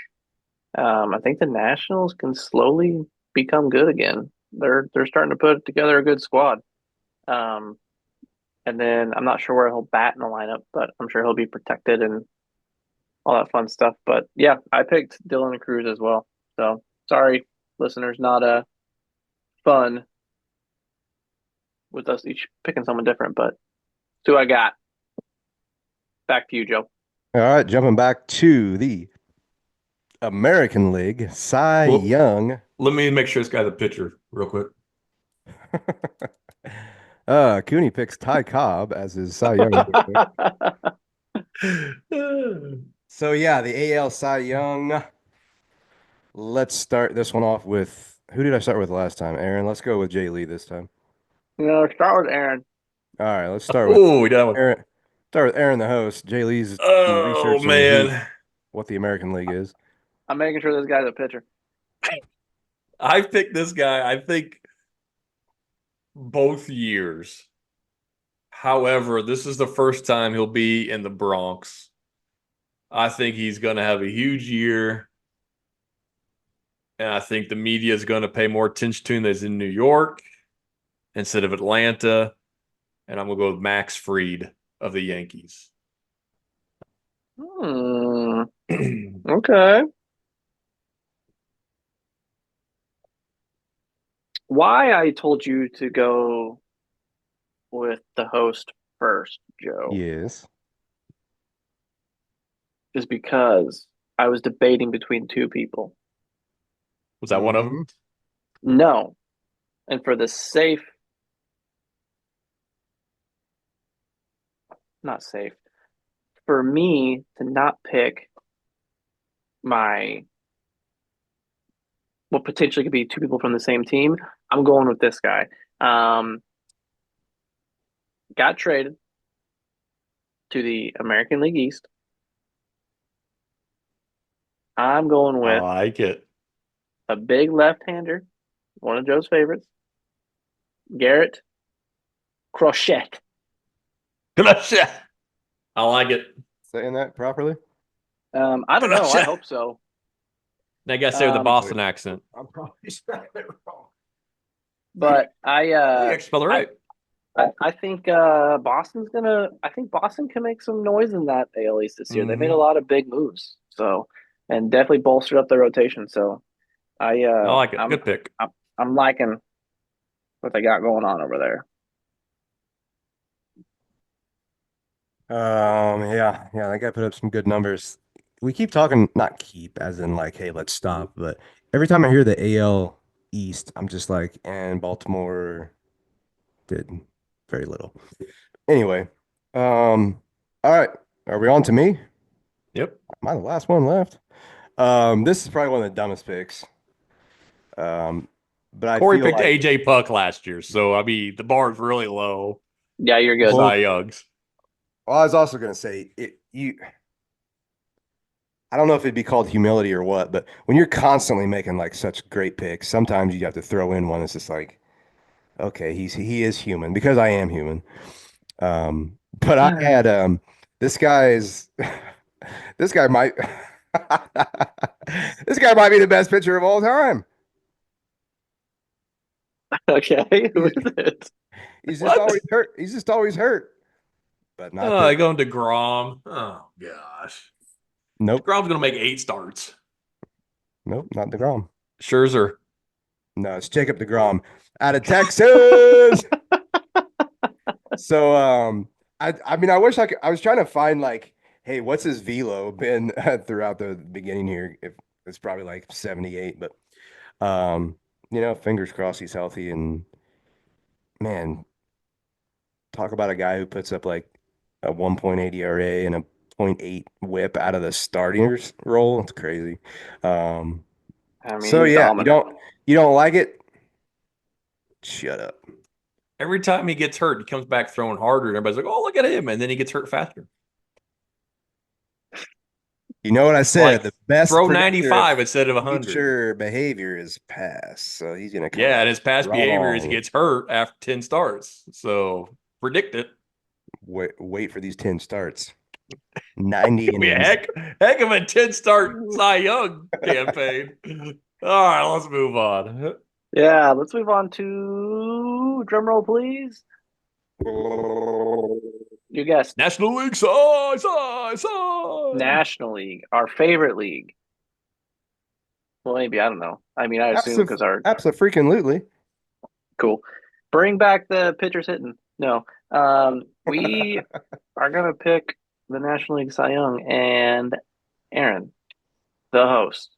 I think the Nationals can slowly become good again. They're starting to put together a good squad. Um, and then I'm not sure where he'll bat in the lineup, but I'm sure he'll be protected and all that fun stuff. But yeah, I picked Dylan Cruz as well. So sorry, listeners, not fun with us each picking someone different, but who I got. Back to you, Joe. All right, jumping back to the American League, Cy Well, Young. let me make sure this guy's a pitcher real quick. Cooney picks Ty Cobb as his Cy Young pick. So yeah, the AL Cy Young. Let's start this one off with who did I start with last time? Aaron. Let's go with Jay Lee this time. Start with Aaron. All right, let's start with Oh, we done one. Aaron. Start with Aaron, the host. Jay Lee's Oh researching who man, what the American League is. I'm making sure this guy's a pitcher. I picked this guy. I think both years. However, this is the first time he'll be in the Bronx. I think he's going to have a huge year. And I think the media is going to pay more attention to him than in New York instead of Atlanta. And I'm going to go with Max Fried of the Yankees. Hmm. Okay. Why I told you to go with the host first, Joe, Yes. is because I was debating between two people. Was that one of Hmm. them? No. And for the safe, not safe, for me to not pick my what potentially could be two people from the same team, I'm going with this guy. Um, got traded to the American League East. I'm going I with like it. a big left-hander, one of Joe's favorites, Garrett Crochet. I like it. Saying that properly? I don't know. I hope so. Now you got to say with the Um, Boston accent. I'm probably spelling it wrong. but Oh, you actually spelled it I right. I think Boston's gonna. I think Boston can make some noise in that AL East this year. They made a Mm-hmm. lot of big moves, so and definitely bolstered up their rotation. So I I uh, like it. I'm Good pick. I'm liking what they got going on over there. Yeah, that guy put up some good numbers. We keep talking, not keep, as in like, hey, let's stop. But every time I hear the AL East, I'm just like, and Baltimore did very little. Anyway, all right, are we on to me? Yep. Am I the last one left? This is probably one of the dumbest picks. Um, but I Corey feel picked like, AJ Puck last year, so I mean the bar is really low Yeah, you're for good. well, Cy Youngs. I was also gonna say I don't know if it'd be called humility or what, but when you're constantly making like such great picks, sometimes you have to throw in one that's just like, okay, he is human because I am human. But I had this guy's this guy might this guy might be the best pitcher of all time. Okay, who He's, is it? he's just What? always hurt. He's just always hurt, but not Oh, this. I going to DeGrom. Oh gosh. Nope, DeGrom's gonna make 8 starts. nope, not DeGrom. Scherzer. No, it's Jacob DeGrom out of Texas. So I mean I wish I could I was trying to find like hey what's his velo been throughout the beginning here if it's probably like 78 but um fingers crossed he's healthy and man talk about a guy who puts up like a 1.8 ERA and a point 0.8 whip out of the starters role. It's crazy. Um I mean, so he's yeah, dominant. you don't like it? Shut up. Every time he gets hurt, he comes back throwing harder, and everybody's like, "Oh, look at him!" And then he gets hurt faster. You know what I Like said? The best throw predictor of 95 instead of 100. future behavior is past. So he's gonna come Yeah, and out his past behavior is he strong. gets hurt after 10 starts. So predict it. Wait for these 10 starts. 90 Be a innings. heck of a 10 start Cy Young campaign. All right, let's move on. Yeah, let's move on to drum roll, please. You guessed National League size. National League, our favorite league. Well, maybe I don't know. I mean, I assume because our Absolutely. cool. Bring back the pitchers hitting. No, we are gonna pick the National League Cy Young and Aaron, the host,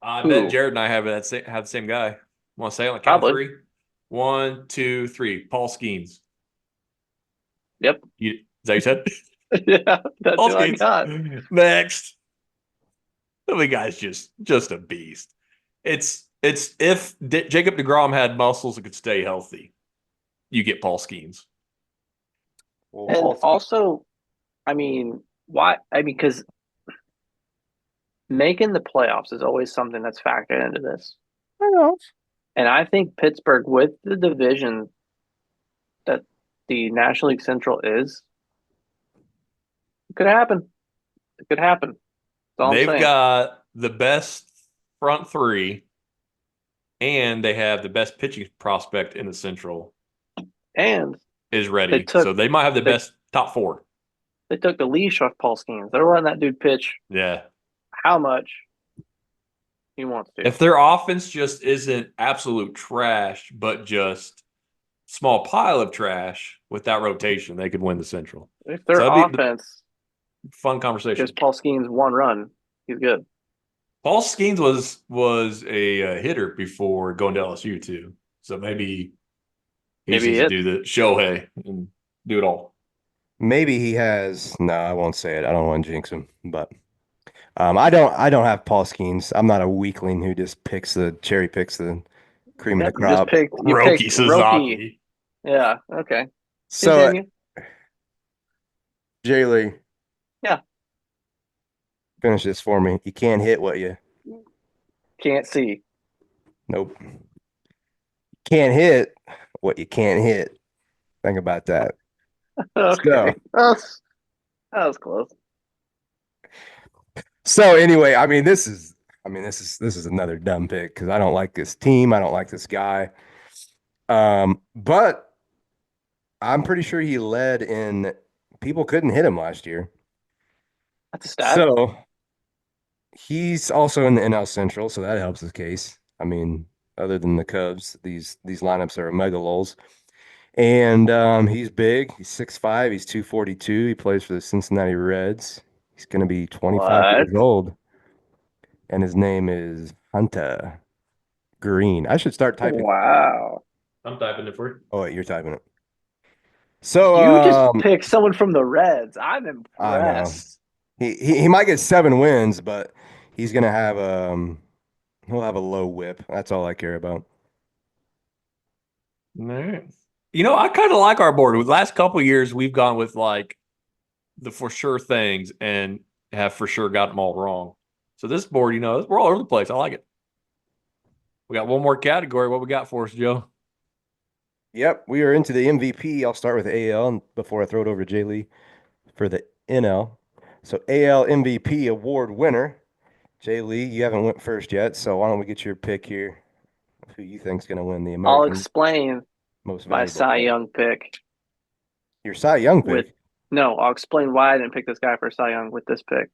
I bet who Jared and I have the same guy. Want to say it on the count of probably. three? One, two, three. Paul Skeens. Yep. Is that you said? Yeah, that's Paul who I Skeens. got. Next. The guy's just a beast. It's if Jacob DeGrom had muscles and could stay healthy, you get Paul Skeens. Well, And also, I mean, why? I mean, because making the playoffs is always something that's factored into this. And I think Pittsburgh, with the division that the National League Central is, it could happen. It could happen. That's all I'm They've saying. got the best front three, and they have the best pitching prospect in the Central And is they ready. took So they might have the they best top four. they took the leash off Paul Skeens. They're letting that dude pitch Yeah. how much he wants to. If their offense just isn't absolute trash, but just small pile of trash with that rotation, they could win the Central. If So their that'd be the offense fun conversation. gives Paul Skeens one run, he's good. Paul Skeens was a hitter before going to LSU too. So maybe he just Maybe needs he to hits. do the Shohei and do it all. maybe he has. No, I won't say it. I don't want to jinx him. But I don't have Paul Skeens. I'm not a weakling who just cherry picks the cream of the Yep, crop. you picked Roki Roki. Sasaki. Yeah, okay. So, Continue. Jay Lee, Yeah, finish this for me. You can't hit what you. can't see. Nope. Can't hit what you can't hit. Think about that. Okay. So, That was close. so anyway, this is another dumb pick because I don't like this team. I don't like this guy. But I'm pretty sure he led in people couldn't hit him last year. That's a stat. So he's also in the NL Central, so that helps his case. I mean, other than the Cubs, these lineups are mega lulls. And he's big. He's 6'5". He's 242. He plays for the Cincinnati Reds. He's going to be 25 What? years old, and his name is Hunter Green. I should start typing. Wow. I'm typing it for you. Oh, wait, you're typing it. So, You just picked someone from the Reds. I'm I know impressed. he might get 7 wins, but he's gonna have he'll have a low whip. That's all I care about. All right. I kind of like our board. With the last couple of years, we've gone with like the for sure things and have for sure got them all wrong. So this board, we're all over the place. I like it. We got one more category. What we got for us, Joe? Yep, we are into the MVP. I'll start with AL before I throw it over to Jay Lee for the NL. So AL MVP award winner, Jay Lee. You haven't went first yet, so why don't we get your pick here? Who you think's gonna win the I'll American explain Most my Valuable Cy Player? Young pick Your Cy Young with pick. no, I'll explain why I didn't pick this guy for Cy Young with this pick.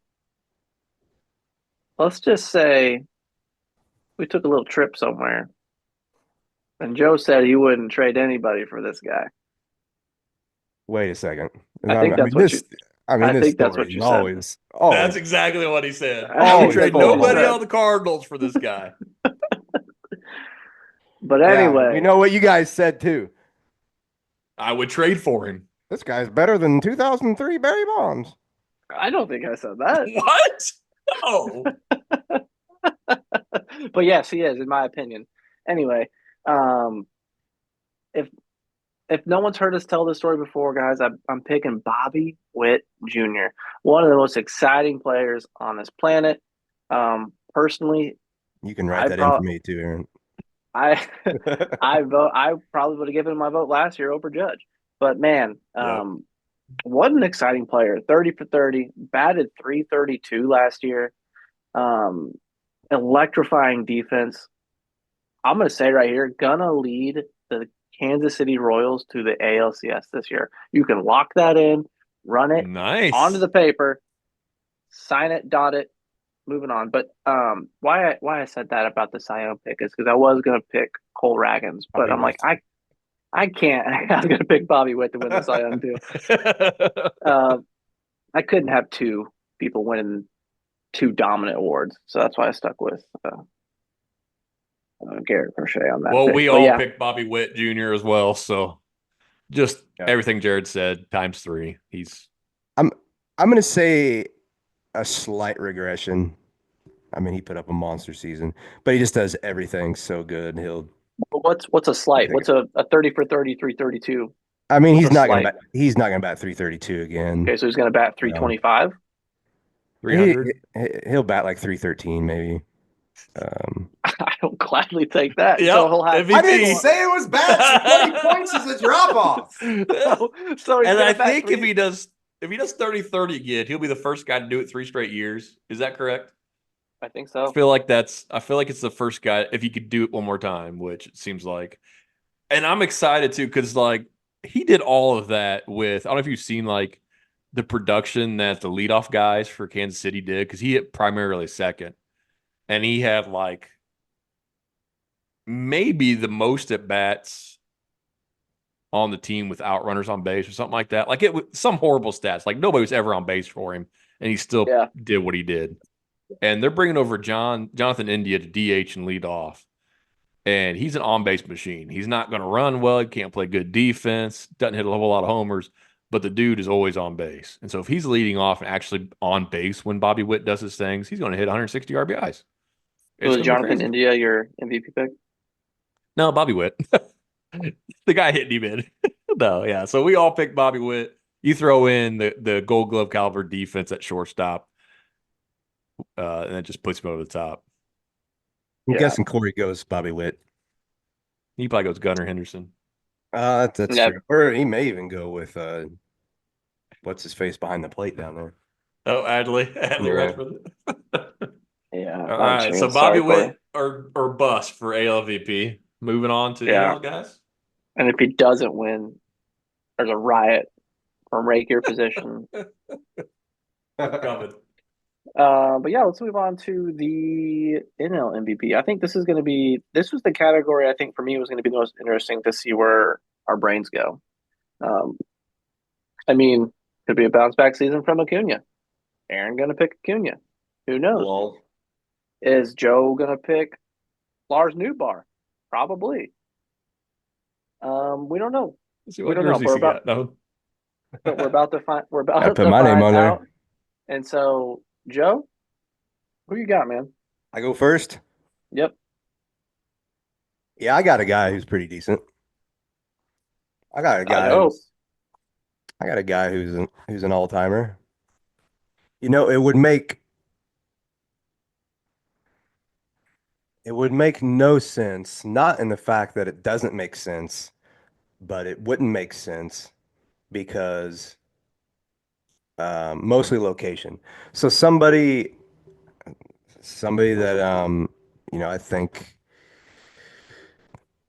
Let's just say we took a little trip somewhere and Joe said he wouldn't trade anybody for this guy. Wait a second. I think that's what you This story is said. That's always, exactly what he said. I I would think always that's trade what you nobody bullshit. said. on the Cardinals for this guy. But Yeah, we anyway, know what you guys said too. I would trade for him. This guy's better than 2003 Barry Bonds. I don't think I said that. What? Oh, But yes, he is, in my opinion. Anyway, if if no one's heard us tell this story before, guys, I'm picking Bobby Witt Jr., one of the most exciting players on this planet. Personally, You can write I that in for probably me too, Aaron. I I probably would have given my vote last year over Judge. But man, Yep. what an exciting player. 30 for 30, batted 332 last year. Um, electrifying defense. I'm gonna say right here, gonna lead the Kansas City Royals to the ALCS this year. You can lock that in, run it onto Nice. the paper, sign it, dot it, moving on. But why I said that about the Cy Young pick is because I was gonna pick Cole Ragans, but Bobby I'm like Witt. I can't. I was gonna pick Bobby Witt to win the Cy Young too. Uh, I couldn't have two people winning two dominant awards, so that's why I stuck with Garrett Crochet on that Well, pick. we But all yeah, picked Bobby Witt Jr. as well, so just Yeah. everything Jared said times three. He's I'm I'm gonna say a slight regression. I mean, he put up a monster season, but he just does everything so good. what's a slight? Take What's it. a 30 for 30, 332? I mean, What's a slight? he's not gonna bat 332 again. Okay, so he's gonna bat Um, 325. he 300. he'll bat like 313 maybe. Um, I'll gladly take that. So Yep, he'll have I didn't MVP. say it was bad. So 20 points is a drop off. so he's And gonna I bat think three. if he does 30-30 again, he'll be the first guy to do it 3 straight years. Is that correct? I think so. I feel like it's the first guy if he could do it one more time, which it seems like. And I'm excited too, because like he did all of that with I don't know if you've seen like the production that the leadoff guys for Kansas City did, because he hit primarily second. And he had like maybe the most at bats on the team without runners on base or something like that. Like it was some horrible stats. Like nobody was ever on base for him, and he still Yeah. did what he did. And they're bringing over Jonathan India to DH and lead off. And he's an on base machine. He's not going to run well. He can't play good defense. Doesn't hit a whole lot of homers, but the dude is always on base. And so if he's leading off and actually on base when Bobby Witt does his things, he's going to hit 160 RBIs. So It's was going to be Jonathan crazy. India your MVP pick? No, Bobby Witt. The guy hitting him in. No, yeah. So we all picked Bobby Witt. You throw in the Gold Glove caliber defense at shortstop, and it just puts him over the top. I'm Yeah. guessing Corey goes Bobby Witt. He probably goes Gunnar Henderson. That's Yeah. true. Or he may even go with what's his face behind the plate down there. Oh, Adley Yeah. Rutschman. Yeah. All Not a right, so chance. Bobby Sorry, Corey. Witt or bust for AL MVP. Moving on to Yeah. NL guys. And if he doesn't win, there's a riot from Rake your position. Coming. But yeah, let's move on to the NL MVP. I think this was the category I think for me was going to be the most interesting to see where our brains go. Um, I mean, could be a bounce back season from Acuna. Aaron going to pick Acuna. Who knows? Well, Is Joe going to pick Lars Newbar? Probably. We don't know. Let's see We what don't know. jerseys he got. No. But we're about to find. We're I about put to my name find on out. there. And so, Joe, who you got, man? I go first. Yep. Yeah, I got a guy who's pretty decent. I got a I guy hope. who's I got a guy who's an all-timer. You know, it would make no sense, not in the fact that it doesn't make sense, but it wouldn't make sense because mostly location. So somebody that I think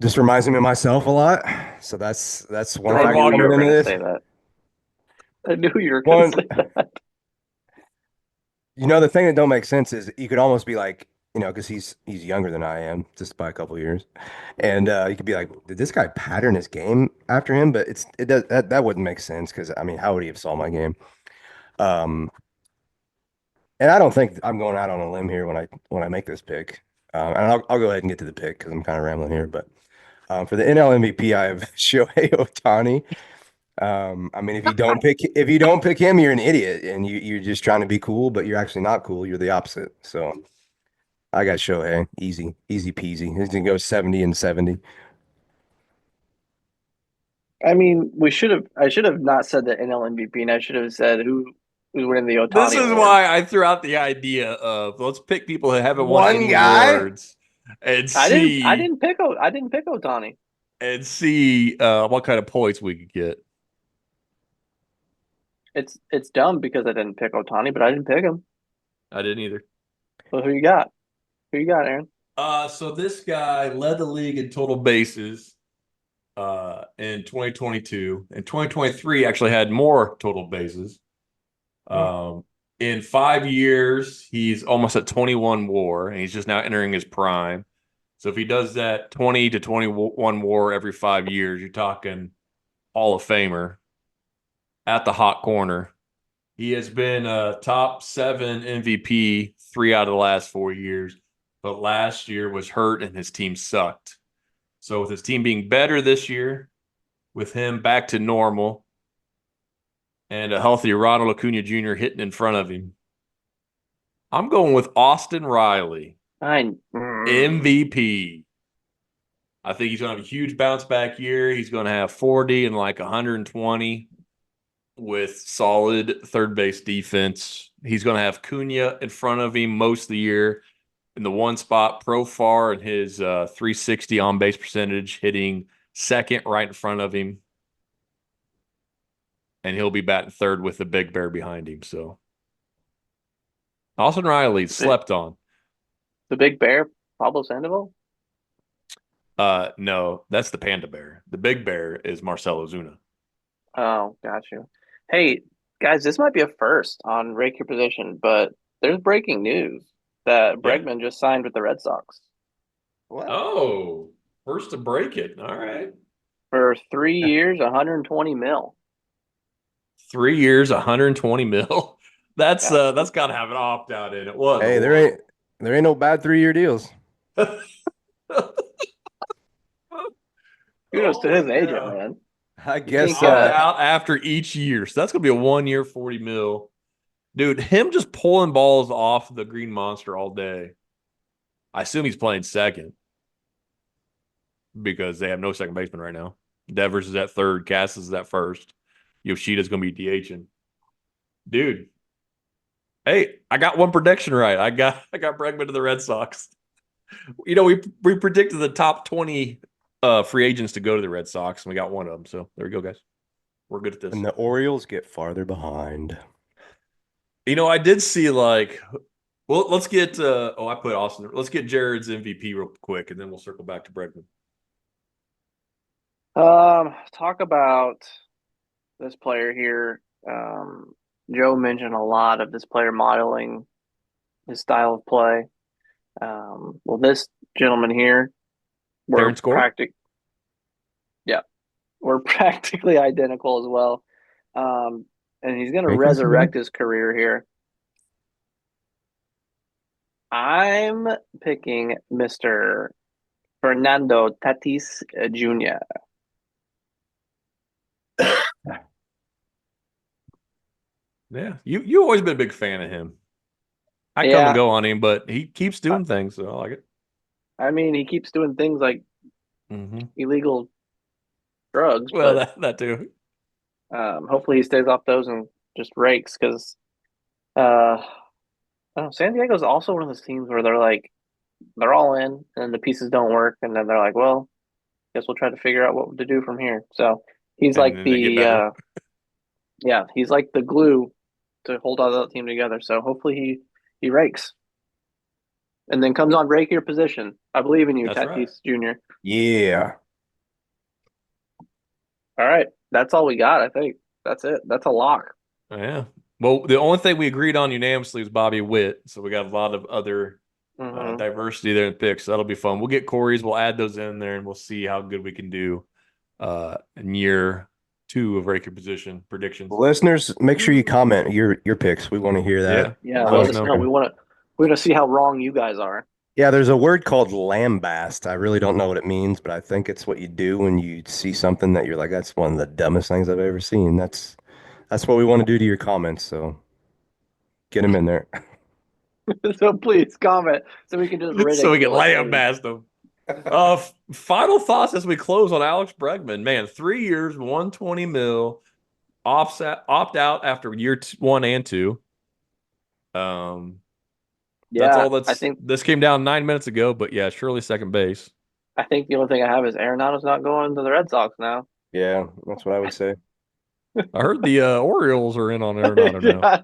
just reminds me of myself a lot. So that's one I Jordan factor knew you coming were Walker. into going to this. say that. I knew you were going to One, say that. the thing that don't make sense is you could almost be like, because he's younger than I am, just by a couple of years, and you could be like, did this guy pattern his game after him? But it does that wouldn't make sense because I mean, how would he have saw my game? Um, and I don't think I'm going out on a limb here when I make this pick. And I'll go ahead and get to the pick because I'm kind of rambling here. But for the NL MVP, I have Shohei Ohtani. I mean, if you don't pick him, you're an idiot, and you're just trying to be cool, but you're actually not cool. You're the opposite. So I got Shohei, easy peasy. He's gonna go 70 and 70. I mean, we should have. I should have not said the NL MVP, and I should have said who's winning the This Otani is award. why I threw out the idea of let's pick people who haven't won One any guy? awards and I didn't. I see didn't pick. I didn't pick Otani. what kind of points we could get. It's dumb because I didn't pick Otani, but I didn't pick him. I didn't either. So who you got? Who you got, Aaron? So this guy led the league in total bases in 2022, and 2023 actually had more total bases. Um, in 5 years, he's almost at 21 WAR, and he's just now entering his prime. So if he does that 20 to 21 WAR every 5 years, you're talking Hall of Famer at the hot corner. He has been a top 7 MVP 3 out of the last 4 years, but last year was hurt and his team sucked. So with his team being better this year, with him back to normal, and a healthy Ronald Acuna Jr. hitting in front of him, I'm going with Austin Riley, I. MVP. I think he's going to have a huge bounce back year. He's going to have 40 and like 120 with solid third base defense. He's going to have Cunha in front of him most of the year in the one spot, Profar and his 360 on base percentage, hitting second right in front of him. And he'll be batting third with the big bear behind him. So Austin Riley slept on. The Big Bear, Pablo Sandoval. No, that's the panda bear. The big bear is Marcelo Zuna. Oh, got you. Hey, guys, this might be a first on Rake Your Position, but there's breaking news that Yeah. Bregman just signed with the Red Sox What? Oh, first to break it. All right. for 3 years, 120 mil. 3 years, 120 mil. That's Yeah. that's got to have an opt out in it. What? Hey, there ain't no bad 3 year deals. Kudos to his Holy agent, cow. man. I You guess think Opt out after each year. So that's gonna be a 1 year, 40 mil. Dude, him just pulling balls off the green monster all day. I assume he's playing second because they have no second baseman right now. Devers is at third, Cass is at first. Yoshida's gonna be DHing. Dude, hey, I got one prediction right. I got Bregman to the Red Sox. We predicted the top 20 free agents to go to the Red Sox, and we got one of them. So there we go, guys. We're good at this. and the Orioles get farther behind. I did see well, let's get I put Austin. Let's get Jared's MVP real quick, and then we'll circle back to Bregman. talk about this player here. Joe mentioned a lot of this player modeling his style of play. Well, this gentleman here, we're Terrence Gore? practic, yeah, we're practically identical as well. And he's going to resurrect his career here. I'm picking Mr. Fernando Tatis Jr. Yeah, you always been a big fan of him. I come and Yeah, go on him, but he keeps I doing things, so I like it. I mean, he keeps doing things like Mm-hmm. illegal drugs, Well, but that too. hopefully he stays off those and just rakes because uh, I don't know, San Diego's also one of those teams where they're all in and the pieces don't work, and then they're like, well, guess we'll try to figure out what to do from here. So he's And like then they get the better. yeah, he's like the glue to hold all that team together. So hopefully he rakes and then comes on rake your position. I believe in you, That's right. Tatis Jr. Yeah. All right, that's all we got. I think that's it. That's a lock. Yeah. Well, the only thing we agreed on unanimously was Bobby Witt, so we got a lot of other Mm-hmm. diversity there in picks. So that'll be fun. We'll get Corey's. We'll add those in there, and we'll see how good we can do in year 2 of Raker position predictions. Listeners, make sure you comment your picks. We want to hear that. Yeah, Let let us us know. know. We want to see how wrong you guys are. Yeah, there's a word called lambast. I really don't know what it means, but I think it's what you do when you see something that you're like, that's one of the dumbest things I've ever seen. That's what we want to do to your comments. So get them in there. So please comment so we can just So we can ridicule it lay for them you. past them. Final thoughts as we close on Alex Bregman. Man, 3 years, 120 mil, opt out after year 1 and 2. That's Yeah, all. This came down 9 minutes ago, but yeah, surely second base. I think the only thing I have is Arenado's not going to the Red Sox now. Yeah, that's what I would say. I heard the Orioles are in on Arenado now.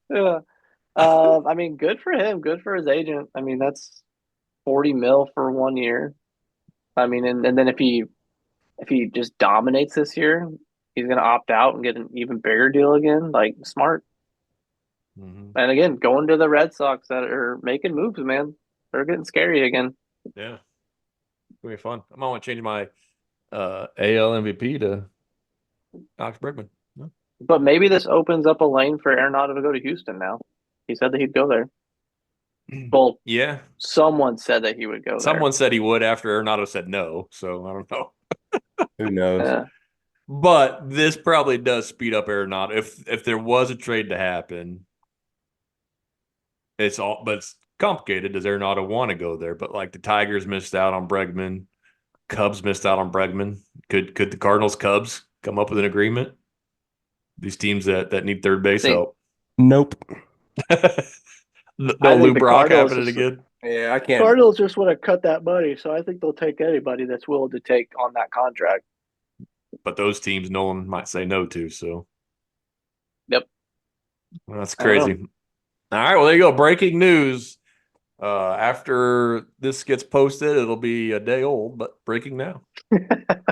Yeah. Yeah. I mean, good for him. Good for his agent. I mean, that's 40 mil for 1 year. I mean, and then if he just dominates this year, he's gonna opt out and get an even bigger deal again. Like smart. Mhm. And again, going to the Red Sox that are making moves, man. They're getting scary again. Yeah, it's gonna be fun. I might want to change my AL MVP to Alex Bregman. No. But maybe this opens up a lane for Arenado to go to Houston now. He said that he'd go there. Well, Yeah, someone said that he would go there. someone said he would after Arenado said no, so I don't know. Who knows? Yeah. But this probably does speed up Arenado. If there was a trade to happen, it's complicated. Does Arenado want to go there? But like the Tigers missed out on Bregman, Cubs missed out on Bregman. Could the Cardinals Cubs come up with an agreement? These teams that need third base think help. Nope. No I Lou think the Brock Cardinals happening just again. Yeah, I can't. Cardinals just want to cut that money, so I think they'll take anybody that's willing to take on that contract. But those teams, no one might say no to. So, Yep. well, that's I don't crazy. All right, well there you go. Breaking news. After this gets posted, it'll be a day old, but breaking now.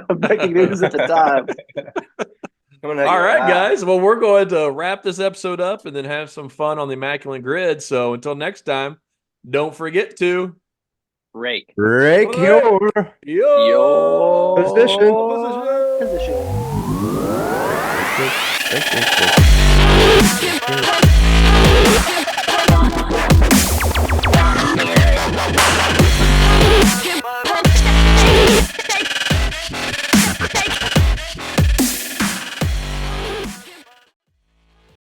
Breaking news at the time. All right, guys. Well, we're going to wrap this episode up and then have some fun on the Immaculate Grid. So until next time, don't forget to Rake. Rake your yo position. Position. Shake, shake, shake, shake.